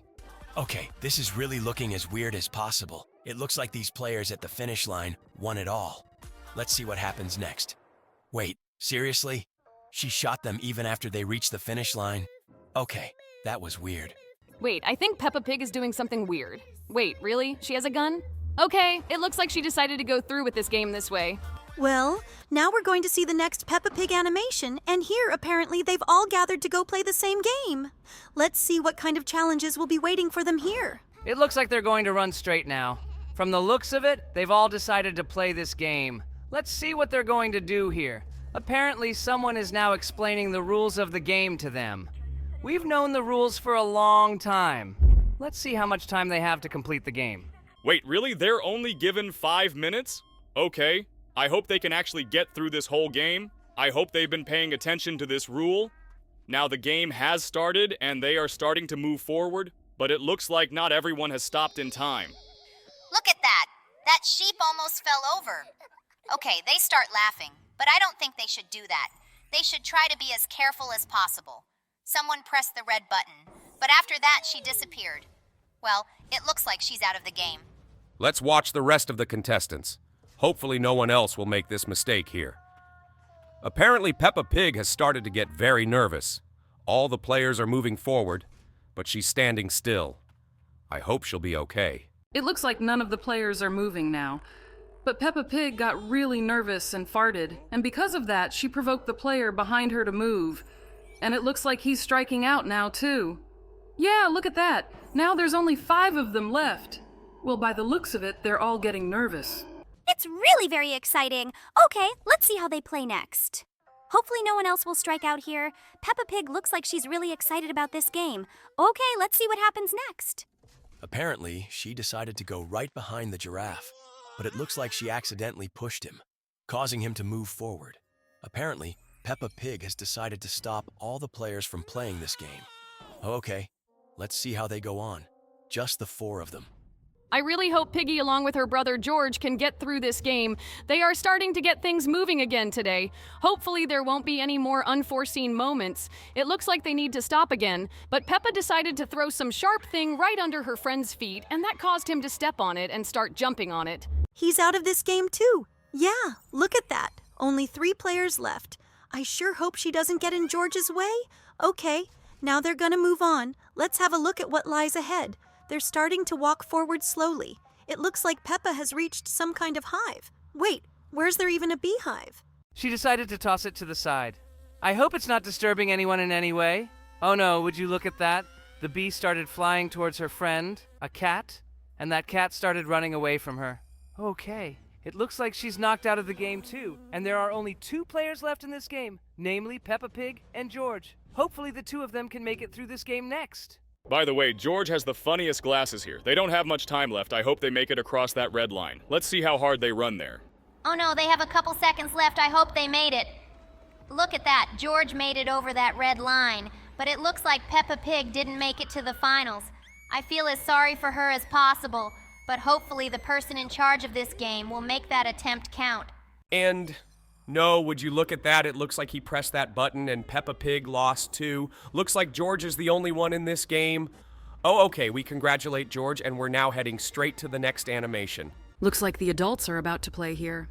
S15: Okay, this is really looking as weird as possible. It looks like these players at the finish line won it all. Let's see what happens next. Wait, seriously? She shot them even after they reached the finish line? Okay, that was weird.
S14: Wait, I think Peppa Pig is doing something weird. Wait, really? She has a gun? Okay, it looks like she decided to go through with this game this way.
S19: Well, now we're going to see the next Peppa Pig animation, and here apparently they've all gathered to go play the same game. Let's see what kind of challenges will be waiting for them here.
S2: It looks like they're going to run straight now. From the looks of it, they've all decided to play this game. Let's see what they're going to do here. Apparently, someone is now explaining the rules of the game to them. We've known the rules for a long time. Let's see how much time they have to complete the game.
S3: Wait, really? They're only given 5 minutes? Okay. I hope they can actually get through this whole game. I hope they've been paying attention to this rule. Now the game has started and they are starting to move forward, but it looks like not everyone has stopped in time.
S10: Look at that. That sheep almost fell over. Okay, they start laughing, but I don't think they should do that. They should try to be as careful as possible. Someone pressed the red button, but after that she disappeared. Well, it looks like she's out of the game.
S13: Let's watch the rest of the contestants. Hopefully no one else will make this mistake here. Apparently Peppa Pig has started to get very nervous. All the players are moving forward, but she's standing still. I hope she'll be okay.
S18: It looks like none of the players are moving now. But Peppa Pig got really nervous and farted, and because of that, she provoked the player behind her to move. And it looks like he's striking out now, too. Yeah, look at that. Now there's only 5 of them left. Well, by the looks of it, they're all getting nervous.
S17: It's really very exciting. Okay, let's see how they play next. Hopefully no one else will strike out here. Peppa Pig looks like she's really excited about this game. Okay, let's see what happens next.
S15: Apparently, she decided to go right behind the giraffe, but it looks like she accidentally pushed him, causing him to move forward. Apparently, Peppa Pig has decided to stop all the players from playing this game. Okay, let's see how they go on. Just the 4 of them.
S14: I really hope Piggy along with her brother George can get through this game. They are starting to get things moving again today. Hopefully there won't be any more unforeseen moments. It looks like they need to stop again, but Peppa decided to throw some sharp thing right under her friend's feet, and that caused him to step on it and start jumping on it.
S19: He's out of this game too. Yeah, look at that. Only 3 players left. I sure hope she doesn't get in George's way. Okay, now they're gonna move on. Let's have a look at what lies ahead. They're starting to walk forward slowly. It looks like Peppa has reached some kind of hive. Wait, where's there even a beehive?
S2: She decided to toss it to the side. I hope it's not disturbing anyone in any way. Oh no, would you look at that? The bee started flying towards her friend, a cat, and that cat started running away from her. Okay, it looks like she's knocked out of the game too, and there are only 2 players left in this game, namely Peppa Pig and George. Hopefully the 2 of them can make it through this game next.
S3: By the way, George has the funniest glasses here. They don't have much time left. I hope they make it across that red line. Let's see how hard they run there.
S10: Oh no, they have a couple seconds left. I hope they made it. Look at that. George made it over that red line, but it looks like Peppa Pig didn't make it to the finals. I feel as sorry for her as possible, but hopefully the person in charge of this game will make that attempt count.
S13: And no, would you look at that? It looks like he pressed that button and Peppa Pig lost too. Looks like George is the only one in this game. Oh, okay, we congratulate George, and we're now heading straight to the next animation.
S18: Looks like the adults are about to play here.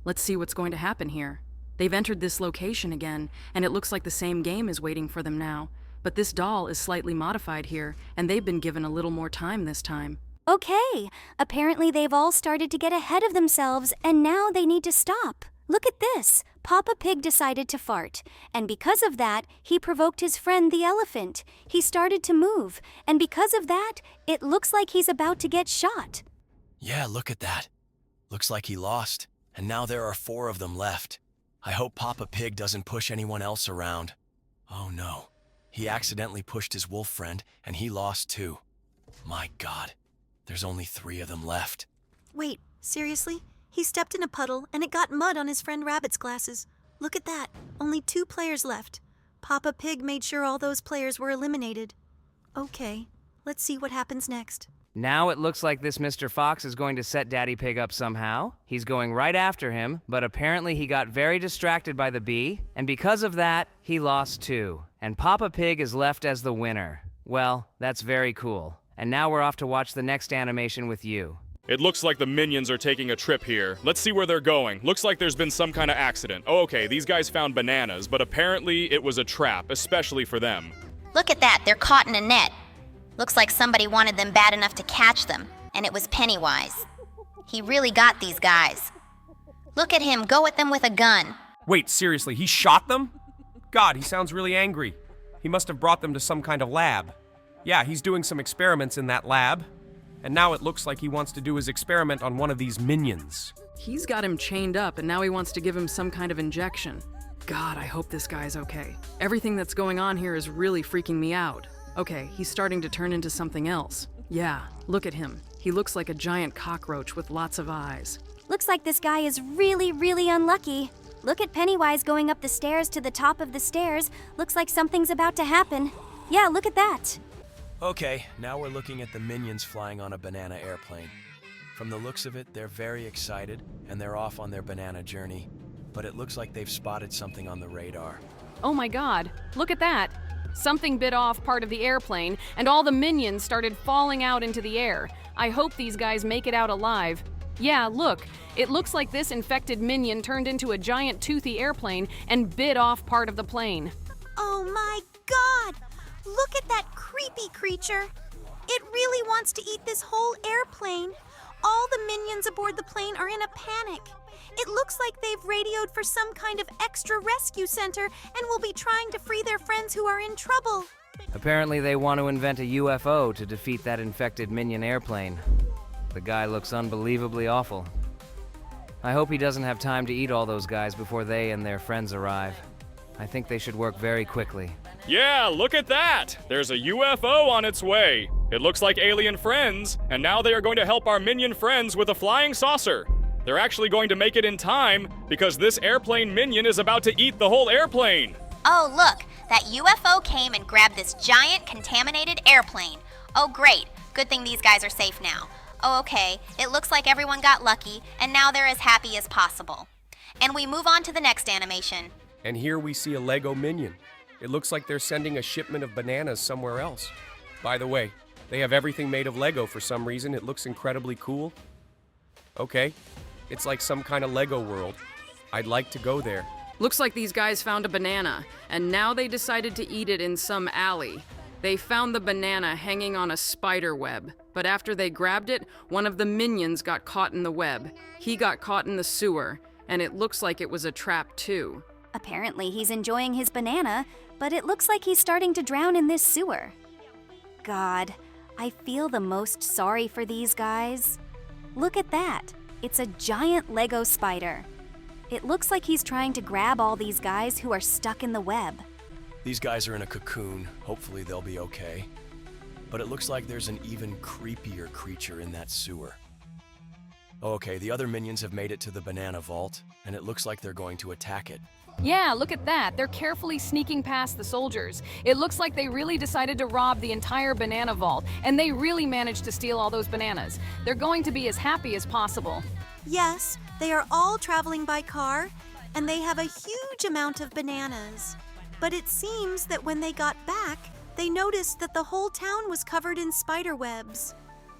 S18: Let's see what's going to happen here. They've entered this location again, and it looks like the same game is waiting for them now. But this doll is slightly modified here, and they've been given a little more time this time.
S17: Okay, apparently they've all started to get ahead of themselves, and now they need to stop. Look at this. Papa Pig decided to fart, and because of that, he provoked his friend the elephant. He started to move, and because of that, it looks like he's about to get shot.
S15: Yeah, look at that. Looks like he lost, and now there are 4 of them left. I hope Papa Pig doesn't push anyone else around. Oh no, he accidentally pushed his wolf friend, and he lost too. My God, there's only 3 of them left.
S19: Wait, seriously? He stepped in a puddle, and it got mud on his friend Rabbit's glasses. Look at that. Only 2 players left. Papa Pig made sure all those players were eliminated. Okay, let's see what happens next.
S2: Now it looks like this Mr. Fox is going to set Daddy Pig up somehow. He's going right after him, but apparently he got very distracted by the bee, and because of that, he lost too. And Papa Pig is left as the winner. Well, that's very cool. And now we're off to watch the next animation with you.
S3: It looks like the Minions are taking a trip here. Let's see where they're going. Looks like there's been some kind of accident. Oh, okay, these guys found bananas, but apparently it was a trap, especially for them.
S16: Look at that, they're caught in a net. Looks like somebody wanted them bad enough to catch them, and it was Pennywise. He really got these guys. Look at him go at them with a gun.
S13: Wait, seriously, he shot them? God, he sounds really angry. He must have brought them to some kind of lab. Yeah, he's doing some experiments in that lab. And now it looks like he wants to do his experiment on one of these minions.
S18: He's got him chained up, and now he wants to give him some kind of injection. God, I hope this guy's okay. Everything that's going on here is really freaking me out. Okay, he's starting to turn into something else. Yeah, look at him. He looks like a giant cockroach with lots of eyes.
S17: Looks like this guy is really, really unlucky. Look at Pennywise going up the stairs to the top of the stairs. Looks like something's about to happen. Yeah, look at that.
S15: Okay, now we're looking at the Minions flying on a banana airplane. From the looks of it, they're very excited, and they're off on their banana journey. But it looks like they've spotted something on the radar.
S14: Oh my God, look at that. Something bit off part of the airplane, and all the Minions started falling out into the air. I hope these guys make it out alive. Yeah, look, it looks like this infected Minion turned into a giant toothy airplane and bit off part of the plane.
S19: Oh my God! Look at that creepy creature. It really wants to eat this whole airplane. All the Minions aboard the plane are in a panic. It looks like they've radioed for some kind of extra rescue center and will be trying to free their friends who are in trouble.
S2: Apparently they want to invent a UFO to defeat that infected Minion airplane. The guy looks unbelievably awful. I hope he doesn't have time to eat all those guys before they and their friends arrive. I think they should work very quickly.
S3: Yeah, look at that! There's a UFO on its way. It looks like alien friends, and now they are going to help our Minion friends with a flying saucer. They're actually going to make it in time because this airplane minion is about to eat the whole airplane.
S16: Oh, look, that UFO came and grabbed this giant contaminated airplane. Oh, great. Good thing these guys are safe now. Oh, okay. It looks like everyone got lucky, and now they're as happy as possible. And we move on to the next animation.
S13: And here we see a Lego Minion. It looks like they're sending a shipment of bananas somewhere else. By the way, they have everything made of Lego for some reason. It looks incredibly cool. Okay, it's like some kind of Lego world. I'd like to go there.
S18: Looks like these guys found a banana, and now they decided to eat it in some alley. They found the banana hanging on a spider web, but after they grabbed it, one of the minions got caught in the web. He got caught in the sewer, and it looks like it was a trap too.
S17: Apparently he's enjoying his banana, but it looks like he's starting to drown in this sewer. God, I feel the most sorry for these guys. Look at that. It's a giant Lego spider. It looks like he's trying to grab all these guys who are stuck in the web.
S15: These guys are in a cocoon. Hopefully they'll be okay. But it looks like there's an even creepier creature in that sewer. Okay, the other minions have made it to the banana vault, and it looks like they're going to attack it.
S14: Yeah, look at that. They're carefully sneaking past the soldiers. It looks like they really decided to rob the entire banana vault, and they really managed to steal all those bananas. They're going to be as happy as possible.
S19: Yes, they are all traveling by car, and they have a huge amount of bananas. But it seems that when they got back, they noticed that the whole town was covered in spider webs.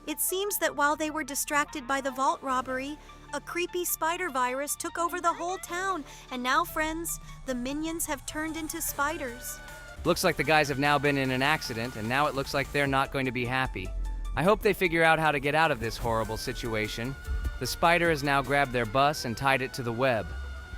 S19: It seems that while they were distracted by the vault robbery, a creepy spider virus took over the whole town, and now, friends, the minions have turned into spiders.
S2: Looks like the guys have now been in an accident, and now it looks like they're not going to be happy. I hope they figure out how to get out of this horrible situation. The spider has now grabbed their bus and tied it to the web.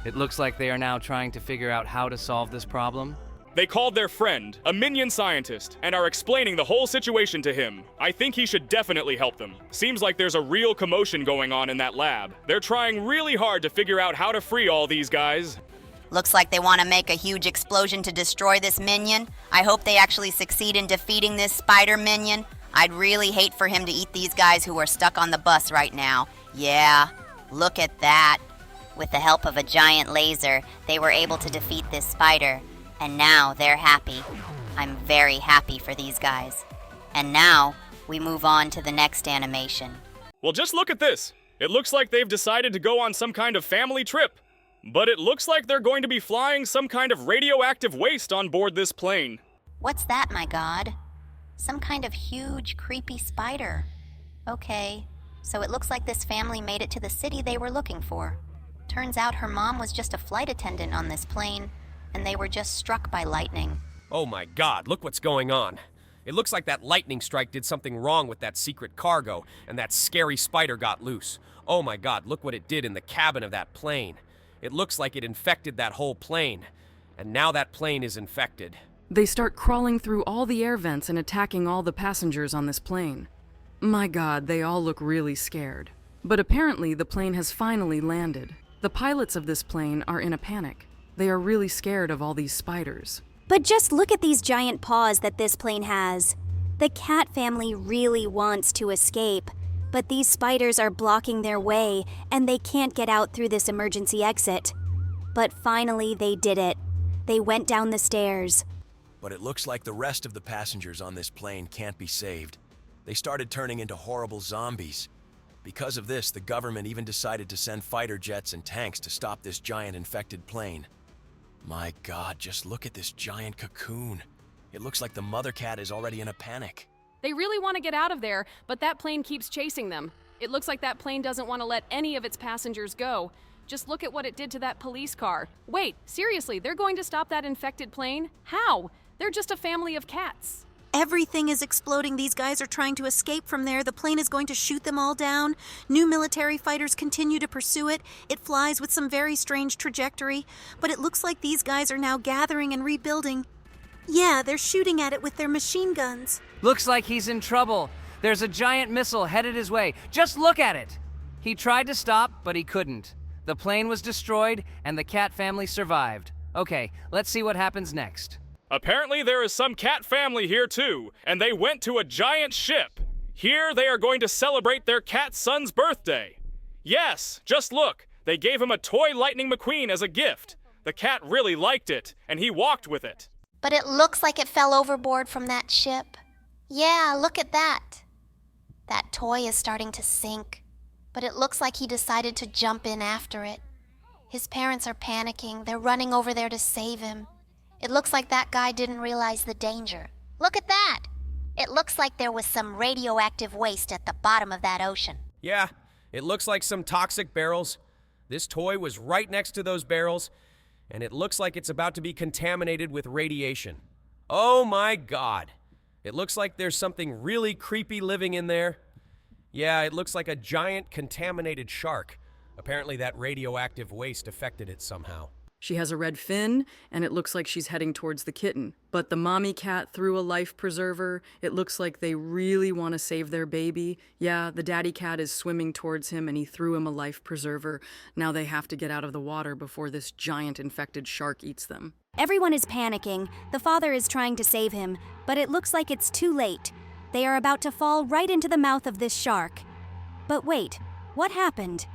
S2: It looks like they are now trying to figure out how to solve this problem.
S3: They called their friend, a minion scientist, and are explaining the whole situation to him. I think he should definitely help them. Seems like there's a real commotion going on in that lab. They're trying really hard to figure out how to free all these guys.
S16: Looks like they want to make a huge explosion to destroy this minion. I hope they actually succeed in defeating this spider minion. I'd really hate for him to eat these guys who are stuck on the bus right now. Yeah, look at that. With the help of a giant laser, they were able to defeat this spider. And now they're happy. I'm very happy for these guys. And now, we move on to the next animation.
S3: Well, just look at this. It looks like they've decided to go on some kind of family trip. But it looks like they're going to be flying some kind of radioactive waste on board this plane.
S16: What's that, my god? Some kind of huge, creepy spider. Okay, so it looks like this family made it to the city they were looking for. Turns out her mom was just a flight attendant on this plane, and they were just struck by lightning.
S13: Oh my god, look what's going on. It looks like that lightning strike did something wrong with that secret cargo, and that scary spider got loose. Oh my god, look what it did in the cabin of that plane. It looks like it infected that whole plane, and now that plane is infected.
S18: They start crawling through all the air vents and attacking all the passengers on this plane. My god, they all look really scared. But apparently the plane has finally landed. The pilots of this plane are in a panic. They are really scared of all these spiders.
S17: But just look at these giant paws that this plane has. The cat family really wants to escape, but these spiders are blocking their way and they can't get out through this emergency exit. But finally they did it. They went down the stairs.
S15: But it looks like the rest of the passengers on this plane can't be saved. They started turning into horrible zombies. Because of this, the government even decided to send fighter jets and tanks to stop this giant infected plane. My god, just look at this giant cocoon. It looks like the mother cat is already in a panic.
S14: They really want to get out of there, but that plane keeps chasing them. It looks like that plane doesn't want to let any of its passengers go. Just look at what it did to that police car. Wait, seriously, they're going to stop that infected plane? How? They're just a family of cats.
S19: Everything is exploding. These guys are trying to escape from there. The plane is going to shoot them all down. New military fighters continue to pursue it. It flies with some very strange trajectory. But it looks like these guys are now gathering and rebuilding. Yeah, they're shooting at it with their machine guns.
S2: Looks like he's in trouble. There's a giant missile headed his way. Just look at it! He tried to stop, but he couldn't. The plane was destroyed, and the cat family survived. Okay, let's see what happens next.
S3: Apparently there is some cat family here too, and they went to a giant ship. Here they are going to celebrate their cat son's birthday. Yes, just look. They gave him a toy Lightning McQueen as a gift. The cat really liked it, and he walked with it.
S10: But it looks like it fell overboard from that ship. Yeah, look at that. That toy is starting to sink, but it looks like he decided to jump in after it. His parents are panicking. They're running over there to save him. It looks like that guy didn't realize the danger. Look at that. It looks like there was some radioactive waste at the bottom of that ocean.
S13: Yeah, it looks like some toxic barrels. This toy was right next to those barrels, and it looks like it's about to be contaminated with radiation. Oh my God. It looks like there's something really creepy living in there. Yeah, it looks like a giant contaminated shark. Apparently that radioactive waste affected it somehow.
S18: She has a red fin, and it looks like she's heading towards the kitten. But the mommy cat threw a life preserver. It looks like they really want to save their baby. Yeah, the daddy cat is swimming towards him, and he threw him a life preserver. Now they have to get out of the water before this giant infected shark eats them.
S17: Everyone is panicking. The father is trying to save him, but it looks like it's too late. They are about to fall right into the mouth of this shark. But wait, what happened?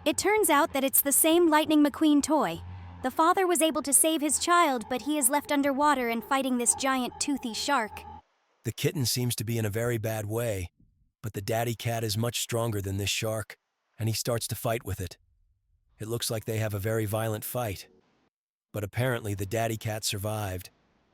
S17: It turns out that it's the same Lightning McQueen toy. The father was able to save his child, but he is left underwater and fighting this giant toothy shark.
S15: The kitten seems to be in a very bad way, but the daddy cat is much stronger than this shark, and he starts to fight with it. It looks like they have a very violent fight. But apparently the daddy cat survived,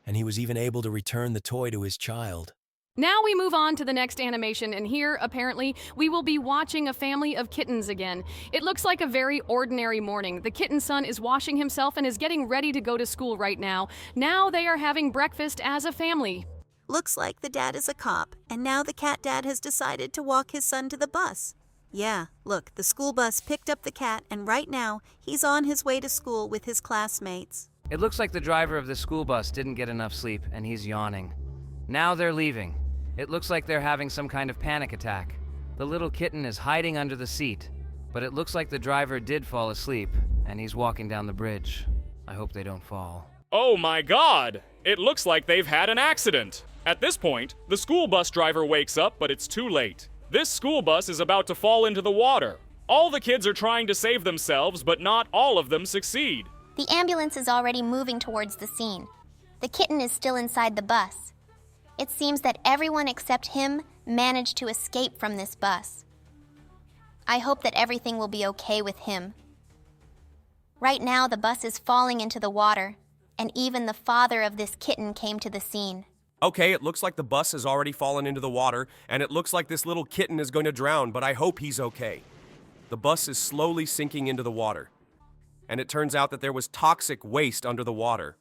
S15: and he was even able to return the toy to his child.
S14: Now we move on to the next animation, and here, apparently, we will be watching a family of kittens again. It looks like a very ordinary morning. The kitten son is washing himself and is getting ready to go to school right now. Now they are having breakfast as a family.
S19: Looks like the dad is a cop, and now the cat dad has decided to walk his son to the bus. Yeah, look, the school bus picked up the cat, and right now, he's on his way to school with his classmates.
S2: It looks like the driver of the school bus didn't get enough sleep, and he's yawning. Now they're leaving. It looks like they're having some kind of panic attack. The little kitten is hiding under the seat, but it looks like the driver did fall asleep, and he's walking down the bridge. I hope they don't fall.
S3: Oh my God! It looks like they've had an accident. At this point, the school bus driver wakes up, but it's too late. This school bus is about to fall into the water. All the kids are trying to save themselves, but not all of them succeed.
S10: The ambulance is already moving towards the scene. The kitten is still inside the bus. It seems that everyone except him managed to escape from this bus. I hope that everything will be okay with him. Right now, the bus is falling into the water, and even the father of this kitten came to the scene.
S13: Okay, it looks like the bus has already fallen into the water, and it looks like this little kitten is going to drown, but I hope he's okay. The bus is slowly sinking into the water, and it turns out that there was toxic waste under the water.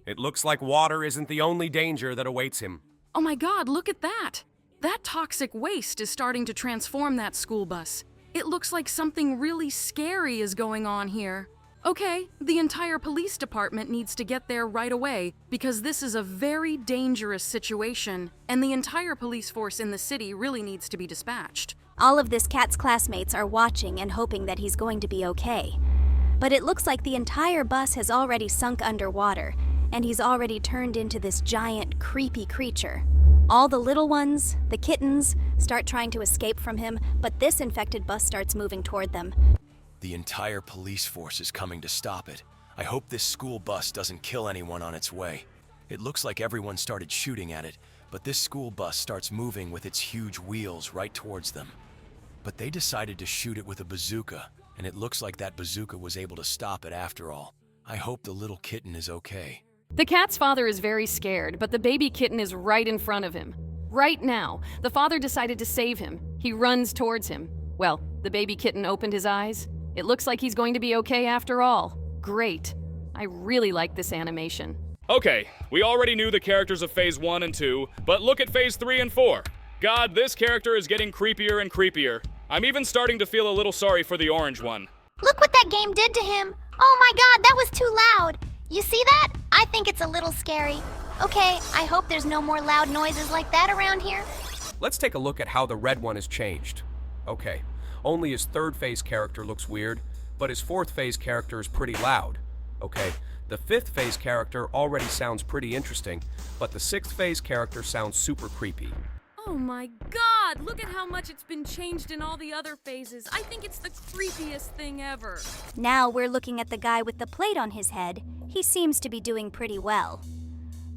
S13: It looks like water isn't the only danger that awaits him.
S18: Oh my God, look at that! That toxic waste is starting to transform that school bus. It looks like something really scary is going on here. Okay, the entire police department needs to get there right away because this is a very dangerous situation, and the entire police force in the city really needs to be dispatched.
S17: All of this cat's classmates are watching and hoping that he's going to be okay. But it looks like the entire bus has already sunk underwater, and he's already turned into this giant, creepy creature. All the little ones, the kittens, start trying to escape from him, but this infected bus starts moving toward them.
S15: The entire police force is coming to stop it. I hope this school bus doesn't kill anyone on its way. It looks like everyone started shooting at it, but this school bus starts moving with its huge wheels right towards them. But they decided to shoot it with a bazooka, and it looks like that bazooka was able to stop it after all. I hope the little kitten is okay.
S14: The cat's father is very scared, but the baby kitten is right in front of him. Right now, the father decided to save him. He runs towards him. Well, the baby kitten opened his eyes. It looks like he's going to be okay after all. Great. I really like this animation.
S3: Okay, we already knew the characters of Phase 1 and 2, but look at Phase 3 and 4. God, this character is getting creepier and creepier. I'm even starting to feel a little sorry for the orange one.
S10: Look what that game did to him! Oh my God, that was too loud! You see that? I think it's a little scary. Okay, I hope there's no more loud noises like that around here.
S13: Let's take a look at how the red one has changed. Okay, only his third phase character looks weird, but his fourth phase character is pretty loud. Okay, the fifth phase character already sounds pretty interesting, but the sixth phase character sounds super creepy.
S18: Oh my god, look at how much it's been changed in all the other phases. I think it's the creepiest thing ever.
S17: Now we're looking at the guy with the plate on his head. He seems to be doing pretty well.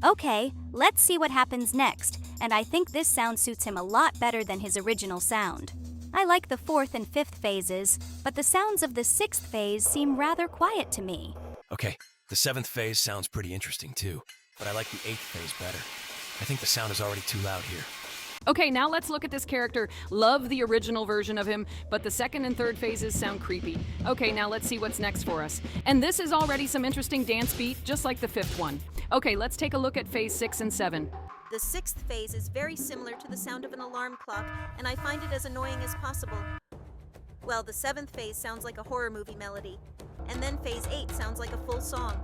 S17: Okay, let's see what happens next, and I think this sound suits him a lot better than his original sound. I like the 4th and 5th phases, but the sounds of the 6th phase seem rather quiet to me.
S15: Okay, the 7th phase sounds pretty interesting too, but I like the 8th phase better. I think the sound is already too loud here.
S14: Okay, now let's look at this character. Love the original version of him, but the 2nd and 3rd phases sound creepy. Okay, now let's see what's next for us. And this is already some interesting dance beat, just like the 5th one. Okay, let's take a look at phase 6 and 7.
S19: The 6th phase is very similar to the sound of an alarm clock, and I find it as annoying as possible. Well, the 7th phase sounds like a horror movie melody, and then phase 8 sounds like a full song.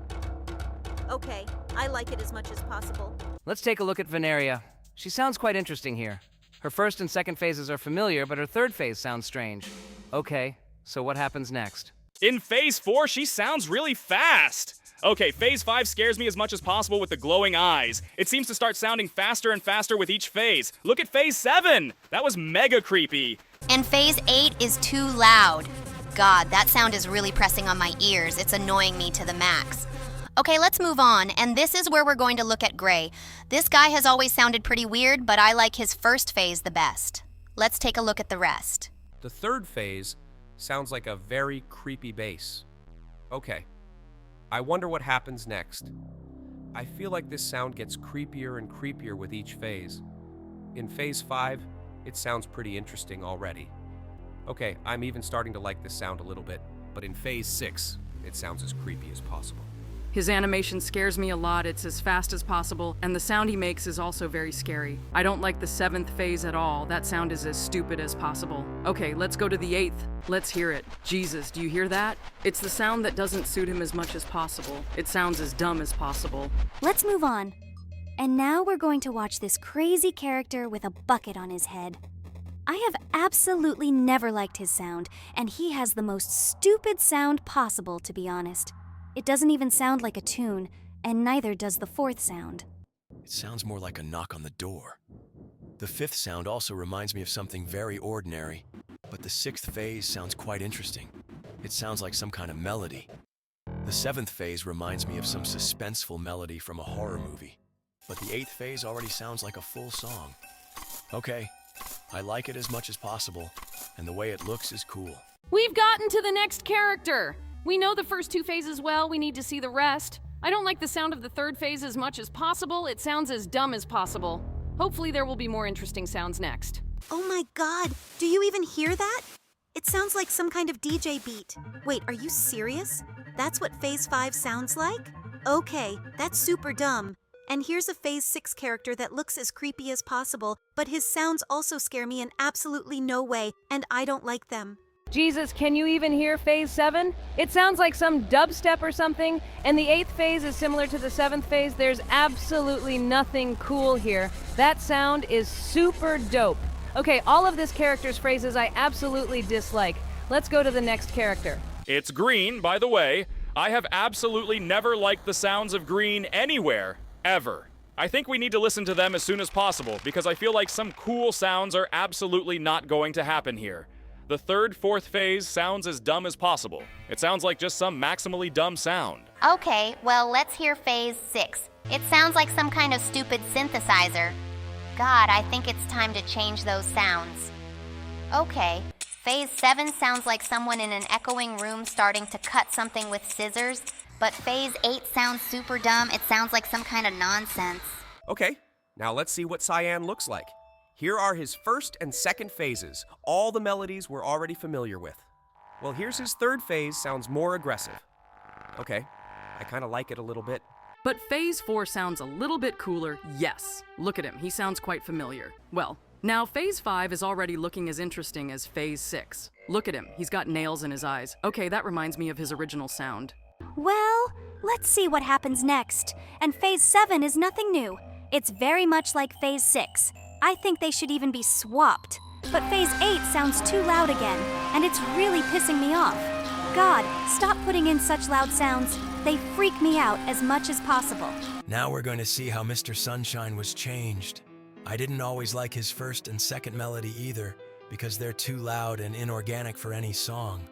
S19: Okay, I like it as much as possible.
S2: Let's take a look at Veneria. She sounds quite interesting here. Her 1st and 2nd phases are familiar, but her 3rd phase sounds strange. Okay, so what happens next?
S3: In phase 4, she sounds really fast. Okay, phase 5 scares me as much as possible with the glowing eyes. It seems to start sounding faster and faster with each phase. Look at phase 7. That was mega creepy.
S16: And phase 8 is too loud. God, that sound is really pressing on my ears. It's annoying me to the max. Okay, let's move on, and this is where we're going to look at Gray. This guy has always sounded pretty weird, but I like his 1st phase the best. Let's take a look at the rest.
S13: The 3rd phase sounds like a very creepy bass. Okay, I wonder what happens next. I feel like this sound gets creepier and creepier with each phase. In phase 5, it sounds pretty interesting already. Okay, I'm even starting to like this sound a little bit, but in phase 6, it sounds as creepy as possible.
S18: His animation scares me a lot. It's as fast as possible, and the sound he makes is also very scary. I don't like the 7th phase at all. That sound is as stupid as possible. Okay, let's go to the 8th. Let's hear it. Jesus, do you hear that? It's the sound that doesn't suit him as much as possible. It sounds as dumb as possible.
S17: Let's move on. And now we're going to watch this crazy character with a bucket on his head. I have absolutely never liked his sound, and he has the most stupid sound possible, to be honest. It doesn't even sound like a tune, and neither does the 4th sound.
S15: It sounds more like a knock on the door. The 5th sound also reminds me of something very ordinary, but the 6th phase sounds quite interesting. It sounds like some kind of melody. The 7th phase reminds me of some suspenseful melody from a horror movie, but the 8th phase already sounds like a full song. Okay, I like it as much as possible, and the way it looks is cool.
S14: We've gotten to the next character! We know the first 2 phases well, we need to see the rest. I don't like the sound of the 3rd phase as much as possible. It sounds as dumb as possible. Hopefully there will be more interesting sounds next.
S19: Oh my god, do you even hear that? It sounds like some kind of DJ beat. Wait, are you serious? That's what phase 5 sounds like? Okay, that's super dumb. And here's a phase 6 character that looks as creepy as possible, but his sounds also scare me in absolutely no way, and I don't like them.
S2: Jesus, can you even hear phase 7? It sounds like some dubstep or something, and the 8th phase is similar to the 7th phase. There's absolutely nothing cool here. That sound is super dope. Okay, all of this character's phrases I absolutely dislike. Let's go to the next character.
S3: It's Green, by the way. I have absolutely never liked the sounds of Green anywhere, ever. I think we need to listen to them as soon as possible, because I feel like some cool sounds are absolutely not going to happen here. The 3rd, 4th phase sounds as dumb as possible. It sounds like just some maximally dumb sound.
S16: Okay, well, let's hear phase 6. It sounds like some kind of stupid synthesizer. God, I think it's time to change those sounds. Okay, phase 7 sounds like someone in an echoing room starting to cut something with scissors, but phase 8 sounds super dumb. It sounds like some kind of nonsense.
S13: Okay, now let's see what Cyan looks like. Here are his 1st and 2nd phases. All the melodies we're already familiar with. Well, here's his 3rd phase, sounds more aggressive. Okay, I kind of like it a little bit.
S18: But phase 4 sounds a little bit cooler, yes. Look at him, he sounds quite familiar. Well, now phase 5 is already looking as interesting as phase 6. Look at him, he's got nails in his eyes. Okay, that reminds me of his original sound.
S17: Well, let's see what happens next. And phase 7 is nothing new. It's very much like phase 6. I think they should even be swapped. But phase 8 sounds too loud again, and it's really pissing me off. God, stop putting in such loud sounds. They freak me out as much as possible.
S15: Now we're going to see how Mr. Sunshine was changed. I didn't always like his first and second melody either, because they're too loud and inorganic for any song.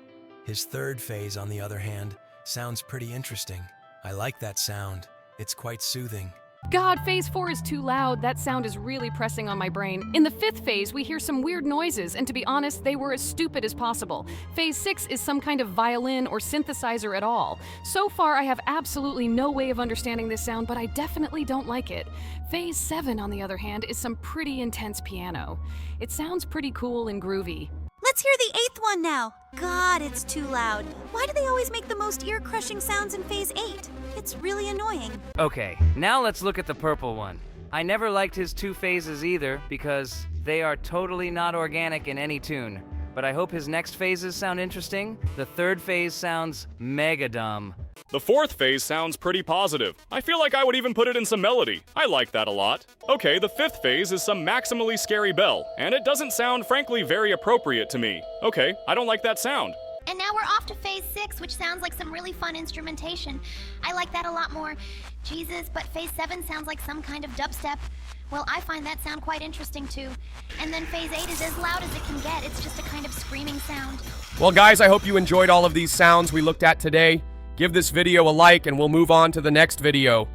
S15: His third phase, on the other hand, sounds pretty interesting. I like that sound. It's quite soothing.
S14: God, phase 4 is too loud. That sound is really pressing on my brain. In the 5th phase, we hear some weird noises, and to be honest, they were as stupid as possible. Phase 6 is some kind of violin or synthesizer at all. So far, I have absolutely no way of understanding this sound, but I definitely don't like it. Phase 7, on the other hand, is some pretty intense piano. It sounds pretty cool and groovy.
S19: Let's hear the 8th one now. God, it's too loud. Why do they always make the most ear-crushing sounds in phase 8? It's really annoying.
S2: Okay, now let's look at the purple one. I never liked his 2 phases either because they are totally not organic in any tune. But I hope his next phases sound interesting. The 3rd phase sounds mega dumb.
S3: The 4th phase sounds pretty positive. I feel like I would even put it in some melody. I like that a lot. Okay, the 5th phase is some maximally scary bell, and it doesn't sound, frankly, very appropriate to me. Okay, I don't like that sound.
S8: And now we're off to phase 6, which sounds like some really fun instrumentation. I like that a lot more. Jesus, but phase 7 sounds like some kind of dubstep. Well, I find that sound quite interesting too. And then phase 8 is as loud as it can get. It's just a kind of screaming sound.
S13: Well, guys, I hope you enjoyed all of these sounds we looked at today. Give this video a like and we'll move on to the next video.